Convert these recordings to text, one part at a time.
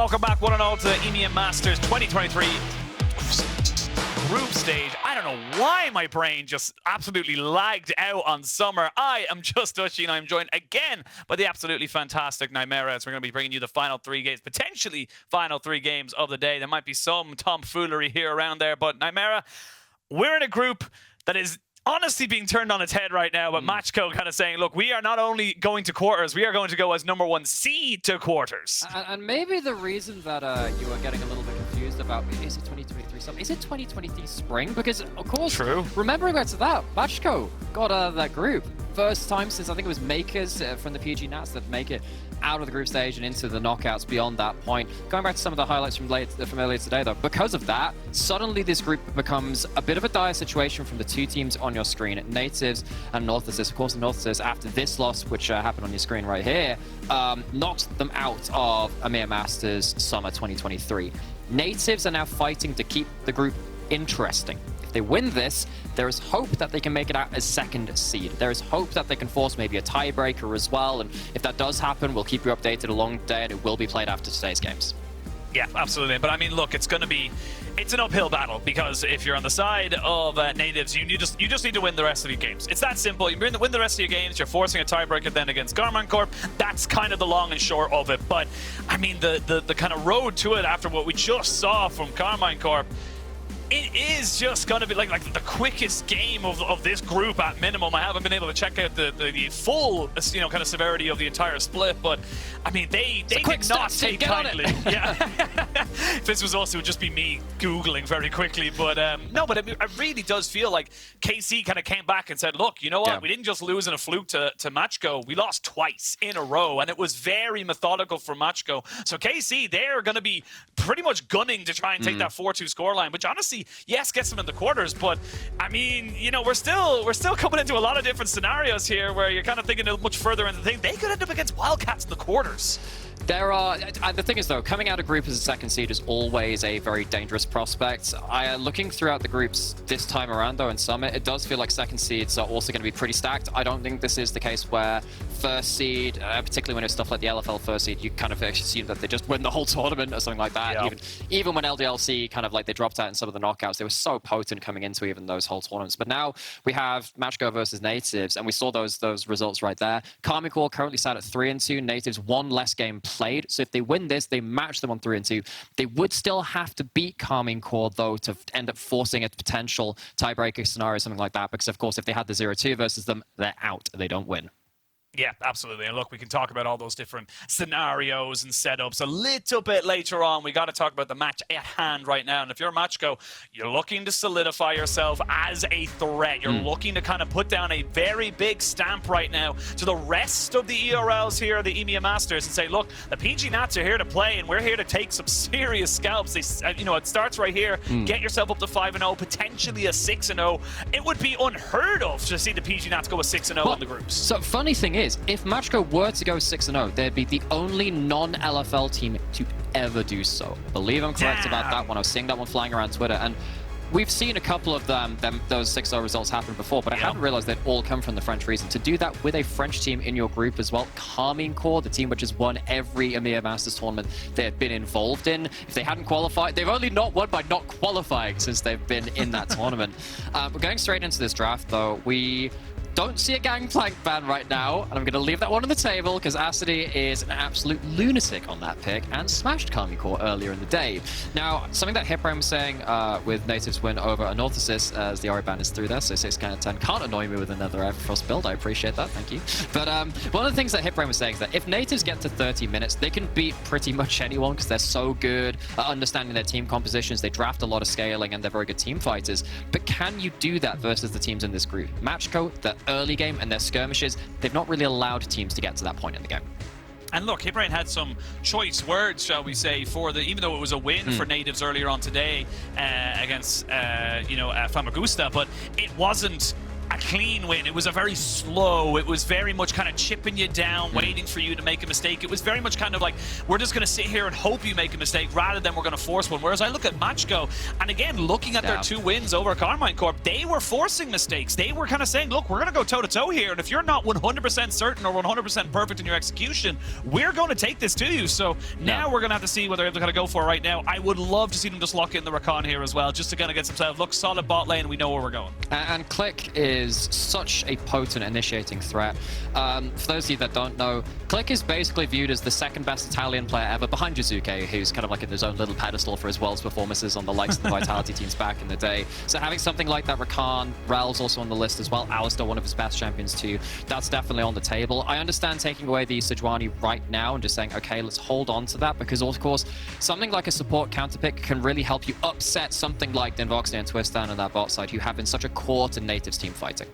welcome back one and all to EMEA Masters 2023 group stage. I don't know why my brain just absolutely lagged out on summer. I am just Dushy, and I'm joined again by the absolutely fantastic Nativz. We're going to be bringing you the final three games, potentially final three games of the day. There might be some tomfoolery here around there, but Nativz, we're in a group that is honestly being turned on its head right now, but Macko kind of saying, look, we are not only going to quarters, we are going to go as #1 seed to quarters. And maybe the reason that you are getting a little bit confused about, is it 2023 summer? Is it 2023 spring? Because, of course, remembering back to that, Macko got out of that group. First time since I think it was Makers from the PG Nats that make it out of the group stage and into the knockouts beyond that point. Going back to some of the highlights from earlier today, though, because of that, suddenly this group becomes a bit of a dire situation from the two teams on your screen, Nativz and NTZ. Of course, NTZ, after this loss, which happened on your screen right here, knocked them out of EMEA Masters Summer 2023. Nativz are now fighting to keep the group interesting. If they win this, there is hope that they can make it out as second seed. There is hope that they can force maybe a tiebreaker as well, and if that does happen, we'll keep you updated along the day, and it will be played after today's games. Yeah, absolutely. But I mean, look, it's an uphill battle, because if you're on the side of Nativz, you just need to win the rest of your games. It's that simple. You win the rest of your games, you're forcing a tiebreaker then against Garmin Corp. That's kind of the long and short of it. But I mean, the kind of road to it after what we just saw from Garmin Corp, it is just going to be like the quickest game of this group at minimum. I haven't been able to check out the full, kind of severity of the entire split, but I mean, they did not take kindly. Yeah, if this was also, it would just be me Googling very quickly, but no, but it really does feel like KC kind of came back and said, look, you know what, we didn't just lose in a fluke to Macko, we lost twice in a row, and it was very methodical for Macko. So KC, they're going to be pretty much gunning to try and take that 4-2 scoreline, which honestly, yes, gets them in the quarters, but I mean, we're still coming into a lot of different scenarios here where you're kind of thinking much further into the thing. They could end up against Wildcats in the quarters. There are, the thing is though, coming out of group as a second seed is always a very dangerous prospect. Looking throughout the groups this time around though in Summit, it does feel like second seeds are also going to be pretty stacked. I don't think this is the case where first seed, particularly when it's stuff like the LFL first seed, you kind of assume that they just win the whole tournament or something like that. Yeah. Even when LDLC kind of like they dropped out in some of the knockouts, they were so potent coming into even those whole tournaments. But now we have Macko versus Nativz, and we saw those results right there. Karmic Core currently sat at 3-2. Nativz one less game played. So if they win this, they match them on 3-2. They would still have to beat Karmic Core though to end up forcing a potential tiebreaker scenario, something like that. Because of course, if they had the 0-2 versus them, they're out. They don't win. Yeah, absolutely. And look, we can talk about all those different scenarios and setups a little bit later on. We got to talk about the match at hand right now. And if you're Macko, you're looking to solidify yourself as a threat. You're looking to kind of put down a very big stamp right now to the rest of the ERLs here, the EMEA Masters, and say, look, the PG Nats are here to play, and we're here to take some serious scalps. They, it starts right here. Get yourself up to 5-0, potentially a 6-0. It would be unheard of to see the PG Nats go a 6-0 in the groups. So funny thing is, if Macko were to go 6-0, they'd be the only non-LFL team to ever do so. I believe I'm correct about that one. I was seeing that one flying around Twitter, and we've seen a couple of those 6-0 results happen before, but I hadn't realized they'd all come from the French region. To do that with a French team in your group as well, Karmic Core, the team which has won every EMEA Masters tournament they have been involved in. If they hadn't qualified, they've only not won by not qualifying since they've been in that tournament. We're going straight into this draft, though. We don't see a Gangplank ban right now, and I'm going to leave that one on the table because Acidy is an absolute lunatic on that pick and smashed Karmic Core earlier in the day. Now, something that Hipraim was saying with Nativz win over NTZ, as the Ori ban is through there, so 6 out of 10 can't annoy me with another Everfrost build. I appreciate that, thank you. But one of the things that Hipraim was saying is that if Nativz get to 30 minutes, they can beat pretty much anyone because they're so good at understanding their team compositions, they draft a lot of scaling, and they're very good team fighters. But can you do that versus the teams in this group? Macko, the early game and their skirmishes, they've not really allowed teams to get to that point in the game. And look, Hiprain had some choice words, shall we say, for even though it was a win for Nativz earlier on today against Famagusta, but it wasn't a clean win. It was a very slow, it was very much kind of chipping you down, waiting for you to make a mistake. It was very much kind of like, we're just going to sit here and hope you make a mistake rather than we're going to force one. Whereas I look at Macko, and again, looking at their 2 wins over Carmine Corp, they were forcing mistakes. They were kind of saying, look, we're going to go toe-to-toe here, and if you're not 100% certain or 100% perfect in your execution, we're going to take this to you. So now we're going to have to see what they're able to kind of go for right now. I would love to see them just lock in the Rakan here as well, just to kind of get themselves, look, solid bot lane, we know where we're going. And FLICKR is such a potent initiating threat. For those of you that don't know, FLICKR is basically viewed as the second best Italian player ever behind Jizuke, who's kind of like in his own little pedestal for his Worlds performances on the likes of the Vitality teams back in the day. So having something like that, Rakan, Rel's also on the list as well, Alistar, one of his best champions too, that's definitely on the table. I understand taking away the Sejuani right now and just saying, okay, let's hold on to that, because of course, something like a support counterpick can really help you upset something like Dinvoxy and Twistan on that bot side, who have been such a core to Nativz team fighting.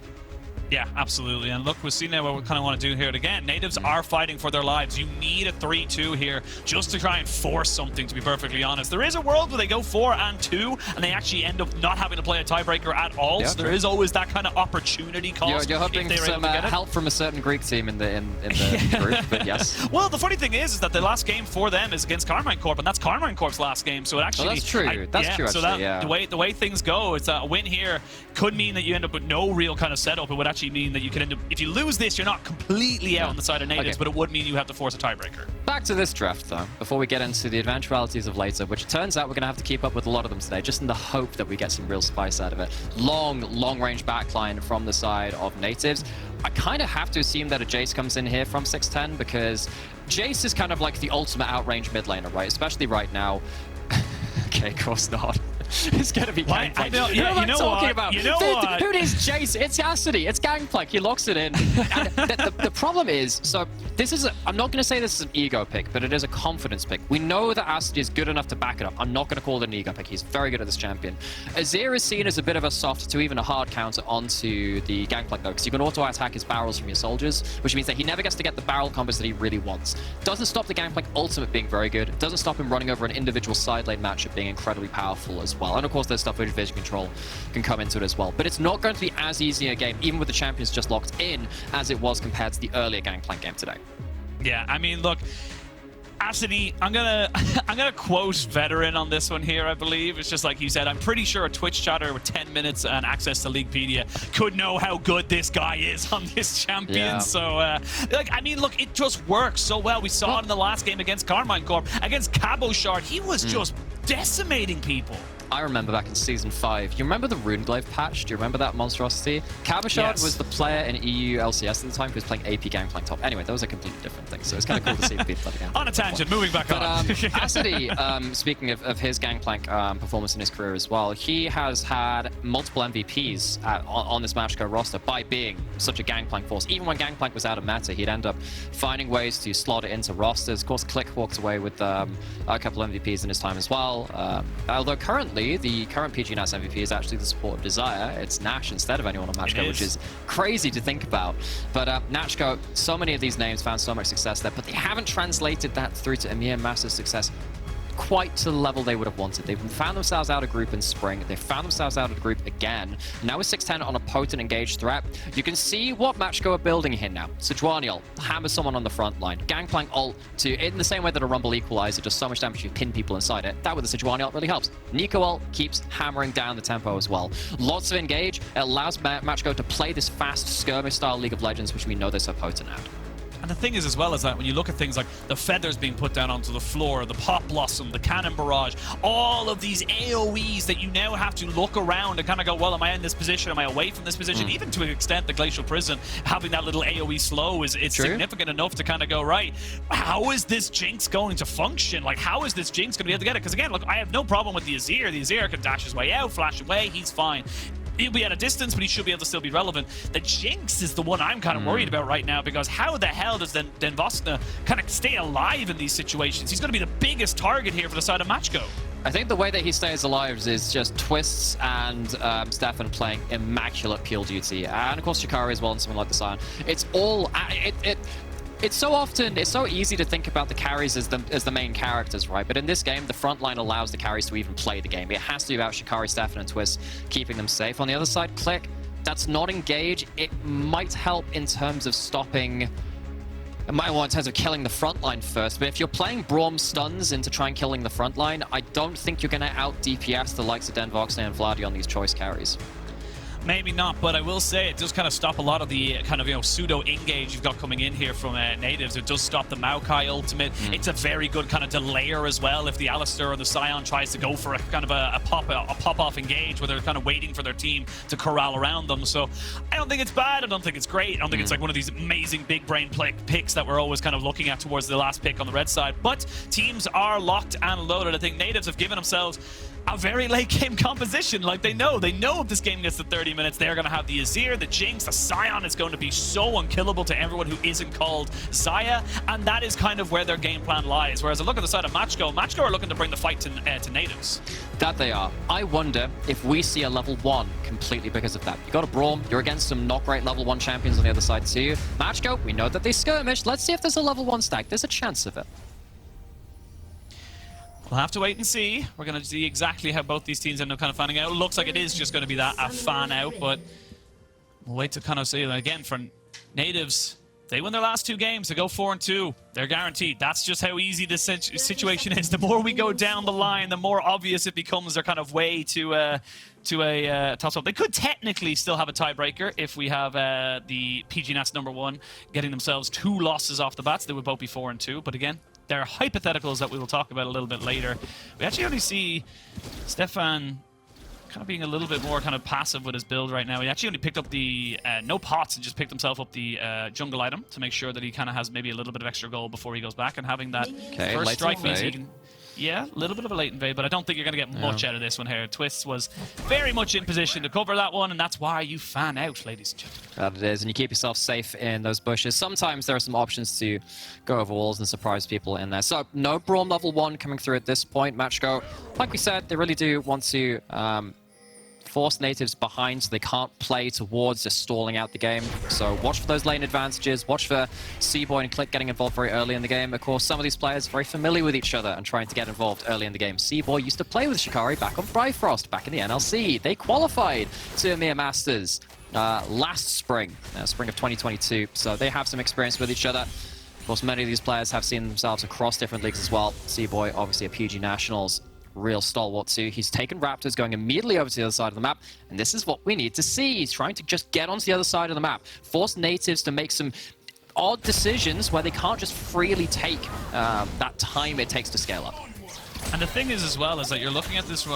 Yeah, absolutely. And look, we've seen now what we kind of want to do here. And again, Nativz are fighting for their lives. You need a 3-2 here just to try and force something, to be perfectly honest. There is a world where they go 4 and 2, and they actually end up not having to play a tiebreaker at all. Yeah, so there is always that kind of opportunity cost. You're hoping for some help from a certain Greek team in the group, but yes. Well, the funny thing is that the last game for them is against Carmine Corp, and that's Carmine Corp's last game. So it actually... that's true. That's true, actually, so the way things go, it's a win here could mean that you end up with no real kind of setup. It would actually mean that you could end up, if you lose this, you're not completely out on the side of Nativz, but it would mean you have to force a tiebreaker. Back to this draft, though, before we get into the eventualities of later, which it turns out we're going to have to keep up with a lot of them today, just in the hope that we get some real spice out of it. Long-range backline from the side of Nativz. I kind of have to assume that a Jace comes in here from 610, because Jace is kind of like the ultimate outrange mid laner, right? Especially right now. Okay, of course not. It's going to be Gangplank. You know what? Dude, is Jace. It's Cassidy. It's Gangplank. He locks it in. And the problem is, so this is, I'm not going to say this is an ego pick, but it is a confidence pick. We know that Cassidy is good enough to back it up. I'm not going to call it an ego pick. He's very good at this champion. Azir is seen as a bit of a soft to even a hard counter onto the Gangplank, though, because you can auto-attack his barrels from your soldiers, which means that he never gets to get the barrel combos that he really wants. Doesn't stop the Gangplank ultimate being very good. Doesn't stop him running over an individual side lane matchup being incredibly powerful as well. And of course, there's stuff with vision control can come into it as well. But it's not going to be as easy a game, even with the champions just locked in, as it was compared to the earlier Gangplank game today. Yeah, I mean, look, Cassidy, I'm gonna quote veteran on this one here, I believe. It's just like he said, I'm pretty sure a Twitch chatter with 10 minutes and access to Leaguepedia could know how good this guy is on this champion. Yeah. So, like, I mean, look, it just works so well. We saw it in the last game against Carmine Corp. Against Cabochard, he was just decimating people. I remember back in Season 5. You remember the Runeglaive patch? Do you remember that monstrosity? Cabochard was the player in EU LCS at the time who was playing AP Gangplank top. Anyway, that was a completely different thing, so it's kind of cool to see people play the Gangplank. On a tangent, moving back on. Cassidy, speaking of his Gangplank performance in his career as well, he has had multiple MVPs on this Macko roster by being such a Gangplank force. Even when Gangplank was out of meta, he'd end up finding ways to slot it into rosters. Of course, FLICKR walked away with a couple of MVPs in his time as well. Although currently, the current PG Nats MVP is actually the support of Desire. It's Nash instead of anyone on Macko, which is crazy to think about. But Nachko, so many of these names found so much success there, but they haven't translated that through to EMEA massive success quite to the level they would have wanted. They've found themselves out of group in spring. They found themselves out of the group again. Now with 610 on a potent engaged threat, you can see what Macko are building here now. Sejuani ult, hammer someone on the front line. Gangplank ult, in the same way that a Rumble Equalizer does so much damage, you pin people inside it. That with the Sejuani ult really helps. Nico ult keeps hammering down the tempo as well. Lots of engage. It allows Macko to play this fast skirmish style League of Legends, which we know they're so potent at. And the thing is that when you look at things like the feathers being put down onto the floor, the pop blossom, the cannon barrage, all of these AoEs that you now have to look around and kind of go, well, am I in this position? Am I away from this position? Even to an extent, the Glacial Prison, having that little AoE slow is significant enough to kind of go, right, how is this Jinx going to function? Like, how is this Jinx going to be able to get it? Because again, look, I have no problem with the Azir. The Azir can dash his way out, flash away, he's fine. He'll be at a distance, but he should be able to still be relevant. The Jinx is the one I'm kind of worried about right now, because how the hell does Dinvoxy kind of stay alive in these situations? He's going to be the biggest target here for the side of Macko. I think the way that he stays alive is just Twists and Stefan playing immaculate peel duty. And of course Shikari as well, and something like the Sion. It's all... It's so easy to think about the carries as the main characters, right? But in this game, the front line allows the carries to even play the game. It has to be about Shikari, Stefan, and Twist keeping them safe. On the other side, FLICKR, that's not engage. It might help in terms of stopping... It might want in terms of killing the front line first, but if you're playing Braum stuns into try and killing the front line, I don't think you're going to out DPS the likes of Denvox and Vladi on these choice carries. Maybe not, but I will say it does kind of stop a lot of the kind of, you know, pseudo-engage you've got coming in here from Nativz. It does stop the Maokai ultimate. It's a very good kind of delayer as well if the Alistar or the Sion tries to go for a kind of a pop-off engage where they're kind of waiting for their team to corral around them. So I don't think it's bad. I don't think it's great. I don't think it's like one of these amazing big brain picks that we're always kind of looking at towards the last pick on the red side. But teams are locked and loaded. I think Nativz have given themselves a very late game composition. Like, they know if this game gets to 30 minutes, they're going to have the Azir, the Jinx, the Sion is going to be so unkillable to everyone who isn't called Xayah, and that is kind of where their game plan lies. Whereas I look at the side of Macko are looking to bring the fight to Nativz. That they are. I wonder if we see a level 1 completely because of that. You got a Braum, you're against some not great level 1 champions on the other side too. Macko, we know that they skirmish. Let's see if there's a level 1 stack. There's a chance of it. We'll have to wait and see. We're going to see exactly how both these teams end up kind of fanning out. It looks like it is just going to be that, a fan out, but we'll wait to kind of see. Again, for Nativz, they win their last 2 games. They go 4-2. They're guaranteed. That's just how easy this situation is. The more we go down the line, the more obvious it becomes their kind of way to a toss-up. They could technically still have a tiebreaker if we have the PG Nats #1 getting themselves 2 losses off the bat. So they would both be 4-2. But again, they're hypotheticals that we will talk about a little bit later. We actually only see Stefan kind of being a little bit more kind of passive with his build right now. He actually only picked up the no pots and just picked himself up the jungle item to make sure that he kind of has maybe a little bit of extra gold before he goes back, and having that first strike means he can... Yeah, a little bit of a late invade, but I don't think you're going to get much out of this one here. Twists was very much in position to cover that one, and that's why you fan out, ladies and gentlemen. That it is, and you keep yourself safe in those bushes. Sometimes there are some options to go over walls and surprise people in there. So, no Braum level 1 coming through at this point. Macko, like we said, they really do want to force Nativz behind so they can't play towards just stalling out the game. So watch for those lane advantages, watch for C-Boy and Click getting involved very early in the game. Of course, some of these players are very familiar with each other and trying to get involved early in the game. C-Boy used to play with Shikari back on Bifrost, back in the NLC. They qualified to EMEA Masters last spring, spring of 2022. So they have some experience with each other. Of course, many of these players have seen themselves across different leagues as well. C-Boy, obviously a PG Nationals real stalwart too. He's taken Raptors, going immediately over to the other side of the map, and this is what we need to see. He's trying to just get onto the other side of the map, force Nativz to make some odd decisions where they can't just freely take that time it takes to scale up. And the thing is as well is that you're looking at this, ooh,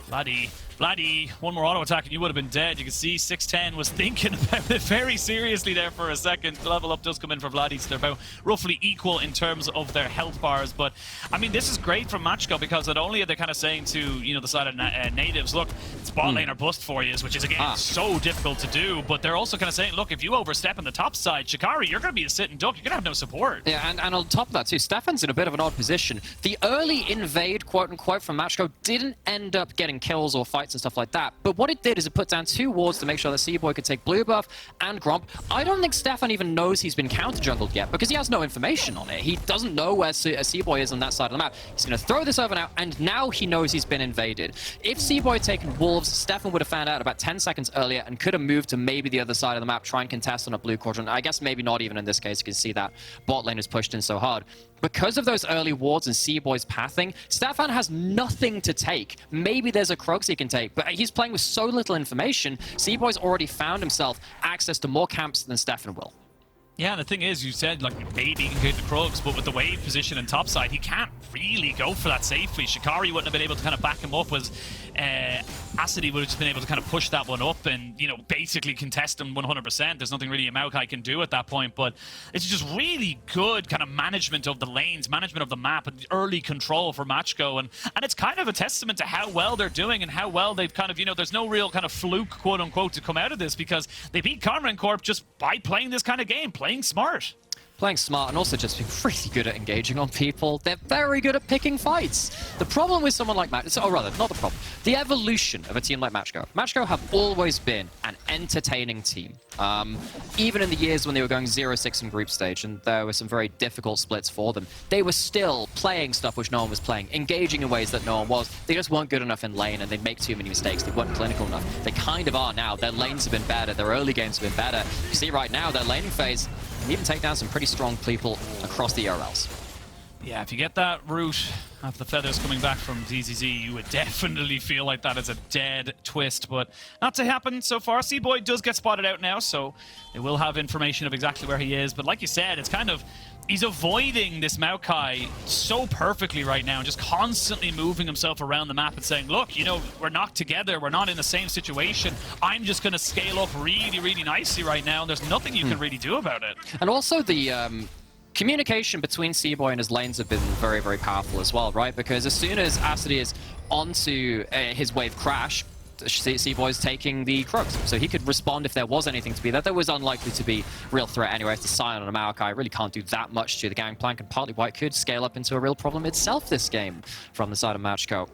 Vladi, one more auto attack and you would have been dead. You can see 610 was thinking about it very seriously there for a second. The level up does come in for Vladi, so they're about roughly equal in terms of their health bars. But, I mean, this is great from Macko because not only are they kind of saying to, you know, the side of Nativz, look, it's bot lane or bust for you, which is, again, so difficult to do. But they're also kind of saying, look, if you overstep on the top side, Shikari, you're going to be a sitting duck. You're going to have no support. Yeah, and on top of that, too, Stefan's in a bit of an odd position. The early invade, quote-unquote, from Macko didn't end up getting kills or fights and stuff like that. But what it did is it put down 2 wards to make sure that C-Boy could take blue buff and Gromp. I don't think Stefan even knows he's been counter-jungled yet because he has no information on it. He doesn't know where C-Boy is on that side of the map. He's going to throw this over now, and now he knows he's been invaded. If C-Boy had taken Wolves, Stefan would have found out about 10 seconds earlier and could have moved to maybe the other side of the map, try and contest on a blue quadrant. I guess maybe not even in this case. You can see that bot lane is pushed in so hard. Because of those early wards and C-Boy's pathing, Stefan has nothing to take. Maybe there's a Krogs he can take, but he's playing with so little information, C-Boy's already found himself access to more camps than Stefan will. Yeah, and the thing is, you said, like, maybe he can get the Krogs, but with the wave position and topside, he can't really go for that safely. Shikari wouldn't have been able to kind of back him up, was Acidy would have just been able to kind of push that one up and, you know, basically contest him 100%. There's nothing really Maokai can do at that point, but it's just really good kind of management of the lanes, management of the map, and early control for Macko, and it's kind of a testament to how well they're doing and how well they've kind of, you know, there's no real kind of fluke, quote-unquote, to come out of this because they beat Karma and Corp just by playing this kind of game, playing smart. playing smart and also just being really good at engaging on people. They're very good at picking fights. The problem with someone like Macko, or rather, not the problem, the evolution of a team like Macko. Macko have always been an entertaining team. Even in the years when they were going 0-6 in group stage, and there were some very difficult splits for them, they were still playing stuff which no one was playing, engaging in ways that no one was. They just weren't good enough in lane, and they'd make too many mistakes. They weren't clinical enough. They kind of are now. Their lanes have been better. Their early games have been better. You see right now, their laning phase can even take down some pretty strong people across the ERLs. Yeah, if you get that route of the feathers coming back from ZZZ, you would definitely feel like that is a dead twist, but not to happen so far. C-Boy does get spotted out now, so they will have information of exactly where he is, but like you said, it's kind of, he's avoiding this Maokai so perfectly right now, just constantly moving himself around the map and saying, look, you know, we're not together, we're not in the same situation. I'm just going to scale up really, really nicely right now, and there's nothing you can really do about it. And also the communication between C-Boy and his lanes have been very, very powerful as well, right? Because as soon as Acid is onto his wave crash, C-Boy's taking the Crux, so he could respond if there was anything to be there. There was unlikely to be real threat anyway. If the Scion on a Maokai really can't do that much to the Gangplank, and partly why it could scale up into a real problem itself this game from the side of Macko.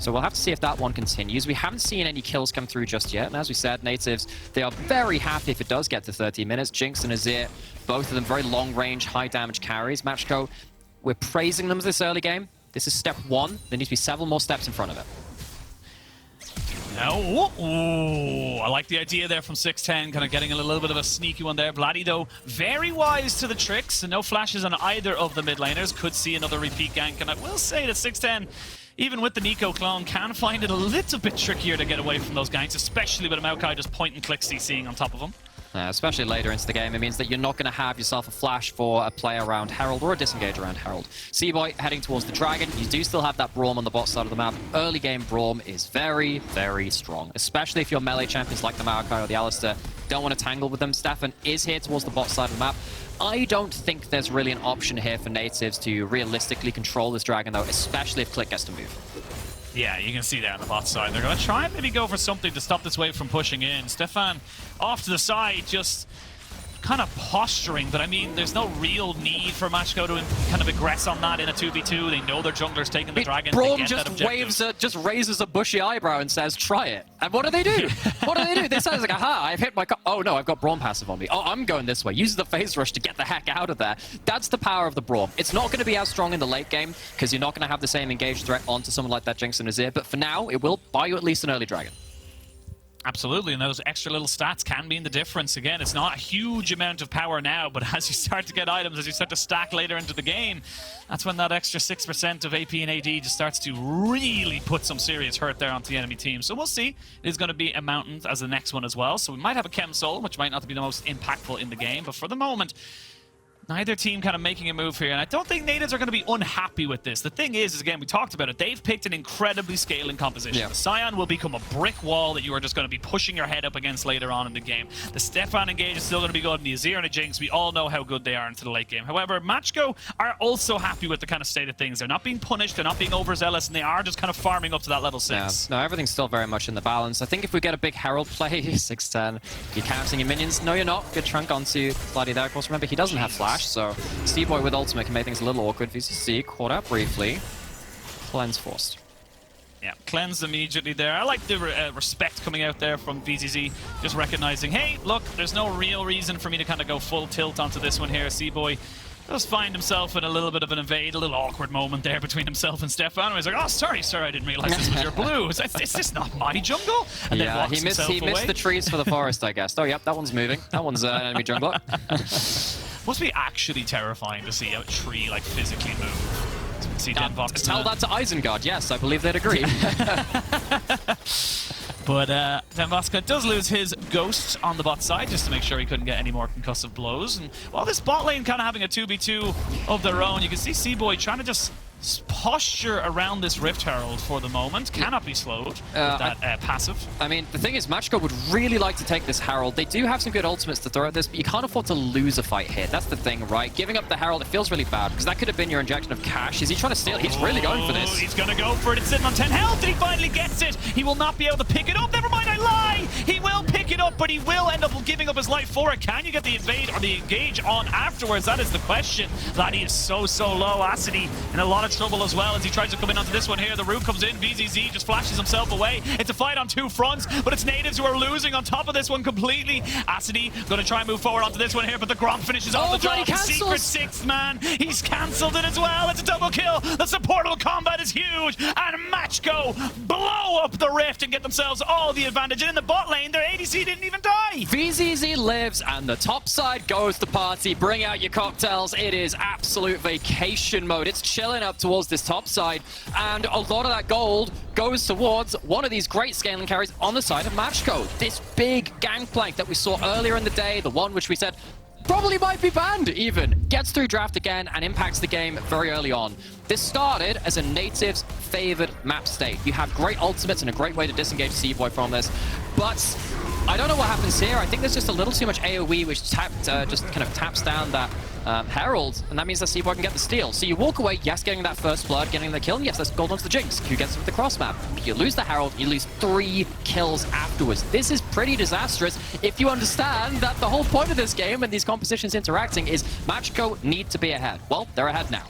So we'll have to see if that one continues. We haven't seen any kills come through just yet, and as we said, Nativz, they are very happy if it does get to 30 minutes. Jinx and Azir, both of them very long-range, high-damage carries. Macko, we're praising them this early game. This is step one. There needs to be several more steps in front of it. No. Ooh, I like the idea there from 610, kind of getting a little bit of a sneaky one there. Vladdy, though, very wise to the tricks, and no flashes on either of the mid laners. Could see another repeat gank, and I will say that 610, even with the Nico clone, can find it a little bit trickier to get away from those ganks, especially with a Maokai just point and click CCing on top of him. Especially later into the game, it means that you're not going to have yourself a flash for a play around Herald or a disengage around Herald. C-Boy heading towards the Dragon. You do still have that Braum on the bot side of the map. Early game Braum is very, very strong, especially if your melee champions like the Maokai or the Alistar don't want to tangle with them. Stefan is here towards the bot side of the map. I don't think there's really an option here for Nativz to realistically control this Dragon, though, especially if Click gets to move. Yeah, you can see that on the bot side. They're going to try and maybe go for something to stop this wave from pushing in. Stefan off to the side, just kind of posturing, but I mean, there's no real need for Macko to kind of aggress on that in a 2v2. They know their jungler's taking the dragon. Braum just raises a bushy eyebrow and says, try it. And what do they do? What do they do? They sound like, aha, I've hit my... Oh no, I've got Braum passive on me. Oh, I'm going this way. Uses the phase rush to get the heck out of there. That's the power of the Braum. It's not going to be as strong in the late game, because you're not going to have the same engaged threat onto someone like that Jinx and Azir, but for now, it will buy you at least an early dragon. Absolutely, and those extra little stats can mean the difference. Again, it's not a huge amount of power now, but as you start to get items, as you start to stack later into the game, that's when that extra 6% of AP and AD just starts to really put some serious hurt there onto the enemy team. So we'll see. It is going to be a Mountain as the next one as well. So we might have a Chem Soul, which might not be the most impactful in the game, but for the moment, neither team kind of making a move here, and I don't think Nativz are going to be unhappy with this. The thing is again, we talked about it, they've picked an incredibly scaling composition. Yeah. The Scion will become a brick wall that you are just going to be pushing your head up against later on in the game. The Stefan engage is still going to be good, and the Azir and the Jinx, we all know how good they are into the late game. However, Macko are also happy with the kind of state of things. They're not being punished, they're not being overzealous, and they are just kind of farming up to that level 6. Yeah. No, everything's still very much in the balance. I think if we get a big Herald play, 610, you're counting your minions. No, you're not. Good trunk onto Vladdy there. Of course, remember, he doesn't have flash, so C-Boy with ultimate can make things a little awkward. VCC caught up briefly. Cleanse forced. Yeah, cleansed immediately there. I like the respect coming out there from VZZ, just recognizing, hey, look, there's no real reason for me to kind of go full tilt onto this one here. C-Boy does find himself in a little bit of an evade, a little awkward moment there between himself and Stefan. He's like, oh, sorry, sir, I didn't realize this was your blue. Is this not my jungle? And yeah, he missed the trees for the forest, I guess. Oh, yep, that one's moving. That one's an enemy jungler. Must be actually terrifying to see a tree like physically move. See tell that to Isengard. Yes, I believe they'd agree. But Denvoska does lose his ghost on the bot side just to make sure he couldn't get any more concussive blows. And while this bot lane kind of having a 2v2 of their own, you can see C-Boy trying to just posture around this Rift Herald for the moment. Cannot be slowed with that passive. I mean, the thing is, Macko would really like to take this Herald. They do have some good ultimates to throw at this, but you can't afford to lose a fight here. That's the thing, right? Giving up the Herald, it feels really bad, because that could have been your injection of cash. Is he trying to steal? He's really going for this. He's going to go for it. It's sitting on 10 health, and he finally gets it. He will not be able to pick it up. Never mind, I lie. He will pick it up. but he will end up giving up his life for it. Can you get the invade or the engage on afterwards? That is the question. Laddie is so low. Acidy in a lot of trouble as well as he tries to come in onto this one here. The root comes in. VZZ just flashes himself away. It's a fight on two fronts, but it's Nativz who are losing on top of this one completely. Acidy going to try and move forward onto this one here, but the Grom finishes off the job. Secret sixth man. He's cancelled it as well. It's a double kill. The supportable combat is huge, and Macko blow up the rift and get themselves all the advantage. And in the bot lane, their ADC didn't even die. VZZ lives, and the top side goes the party. Bring out your cocktails. It is absolute vacation mode. It's chilling up towards this top side, and a lot of that gold goes towards one of these great scaling carries on the side of Macko. This big gangplank that we saw earlier in the day, the one which we said probably might be banned even, gets through draft again and impacts the game very early on. This started as a Nativz favored map state. You have great ultimates and a great way to disengage C-Boy from this, but I don't know what happens here. I think there's just a little too much AoE which just kind of taps down that Herald, and that means that C-Boy can get the steal. So you walk away, yes, getting that first blood, getting the kill, and yes, that's gold onto the Jinx, who gets it with the cross map. You lose the Herald, you lose 3 kills afterwards. This is pretty disastrous if you understand that the whole point of this game and these compositions interacting is Macko need to be ahead. Well, they're ahead now.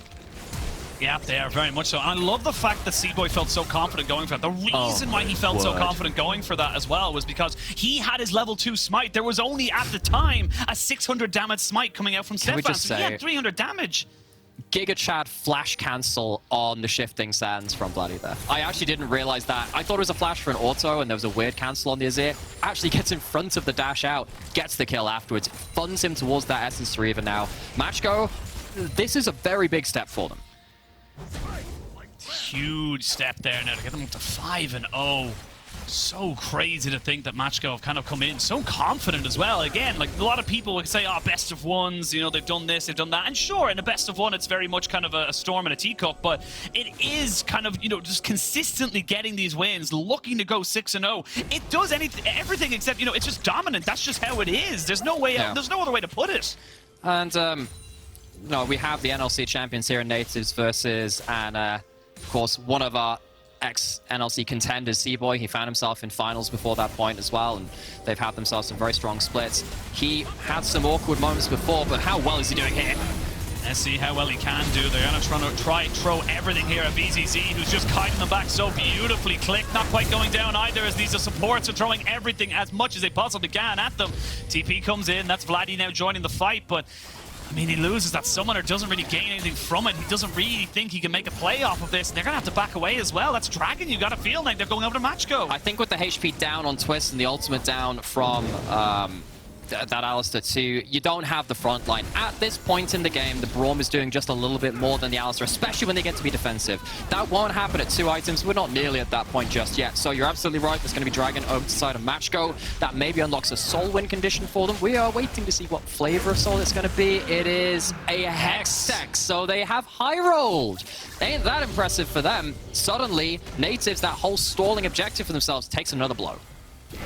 Yeah, they are very much so. And I love the fact that C-Boy felt so confident going for that. The reason why he felt so confident going for that as well was because he had his level 2 smite. There was only, at the time, a 600 damage smite coming out from Stefan. So he had 300 damage. Giga Chad flash cancel on the shifting sands from Bloody there. I actually didn't realize that. I thought it was a flash for an auto and there was a weird cancel on the Azir. Actually gets in front of the dash out, gets the kill afterwards, funds him towards that Essence 3 even now. Macko, this is a very big step for them. Huge step there now to get them up to 5-0. So crazy to think that Macko have kind of come in so confident as well. Again, like a lot of people would say, oh, best of ones, you know, they've done this, they've done that. And sure, in a best of one, it's very much kind of a storm in a teacup, but it is kind of, you know, just consistently getting these wins, looking to go 6-0. It does everything except, you know, it's just dominant. That's just how it is. There's no way, there's no other way to put it. And, no, we have the NLC champions here in Nativz versus, and of course, one of our ex-NLC contenders, C-Boy. He found himself in finals before that point as well, and they've had themselves some very strong splits. He had some awkward moments before, but how well is he doing here? Let's see how well he can do. They're going to try and throw everything here at VZZ, who's just kiting them back so beautifully. Click not quite going down either, as these supports are throwing everything as much as they possibly can at them. TP comes in. That's Vladdy now joining the fight, but I mean, he loses that summoner, doesn't really gain anything from it. He doesn't really think he can make a play off of this. And they're going to have to back away as well. That's Dragon. You got to feel like they're going over to Macko. I think with the HP down on Twist and the ultimate down from that Alistar too, you don't have the front line. At this point in the game, the Braum is doing just a little bit more than the Alistar, especially when they get to be defensive. That won't happen at 2 items. We're not nearly at that point just yet. So you're absolutely right. There's going to be Dragon over to the side of Macko. That maybe unlocks a soul win condition for them. We are waiting to see what flavor of soul it's going to be. It is a Hextech, so they have high rolled. Ain't that impressive for them. Suddenly, Nativz, that whole stalling objective for themselves, takes another blow.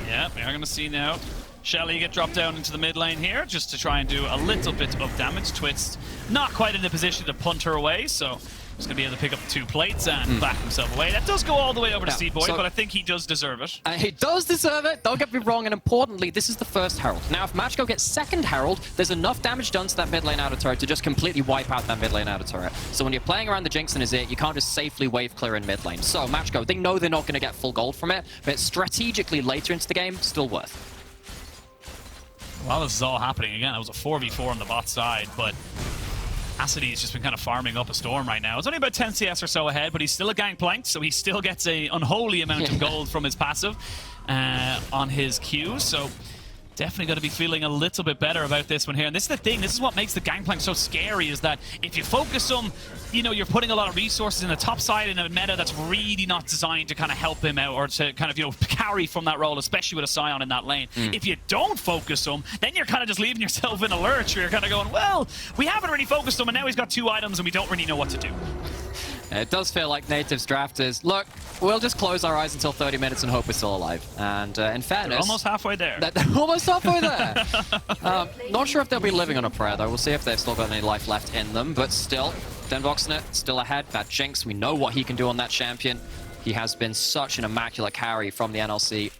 Yeah, we are going to see now Shelly get dropped down into the mid lane here just to try and do a little bit of damage. Twist not quite in the position to punt her away, so he's going to be able to pick up the 2 plates and back himself away. That does go all the way over to C-Boy, but I think he does deserve it. He does deserve it, don't get me wrong, and importantly, this is the first Herald. Now, if Macko gets second Herald, there's enough damage done to that mid lane outer turret to just completely wipe out that mid lane outer turret. So when you're playing around the Jinx and Azir, you can't just safely wave clear in mid lane. So Macko, they know they're not going to get full gold from it, but strategically later into the game, still worth. While this is all happening, again, it was a 4v4 on the bot side, but Acidy has just been kind of farming up a storm right now. It's only about 10 CS or so ahead, but he's still a gangplank, so he still gets an unholy amount of gold from his passive on his Q, so definitely going to be feeling a little bit better about this one here. And this is the thing, this is what makes the Gangplank so scary, is that if you focus him, you know, you're putting a lot of resources in the top side in a meta that's really not designed to kind of help him out or to kind of, you know, carry from that role, especially with a Scion in that lane. If you don't focus him, then you're kind of just leaving yourself in a lurch where you're kind of going, well, we haven't really focused him and now he's got 2 items and we don't really know what to do. It does feel like Nativz draft is, look, we'll just close our eyes until 30 minutes and hope we're still alive. And in fairness... They're almost halfway there. They're almost halfway there. Not sure if they'll be living on a prayer, though. We'll see if they've still got any life left in them. But still, Denvoxnet still ahead. That Jinx, we know what he can do on that champion. He has been such an immaculate carry from the NLC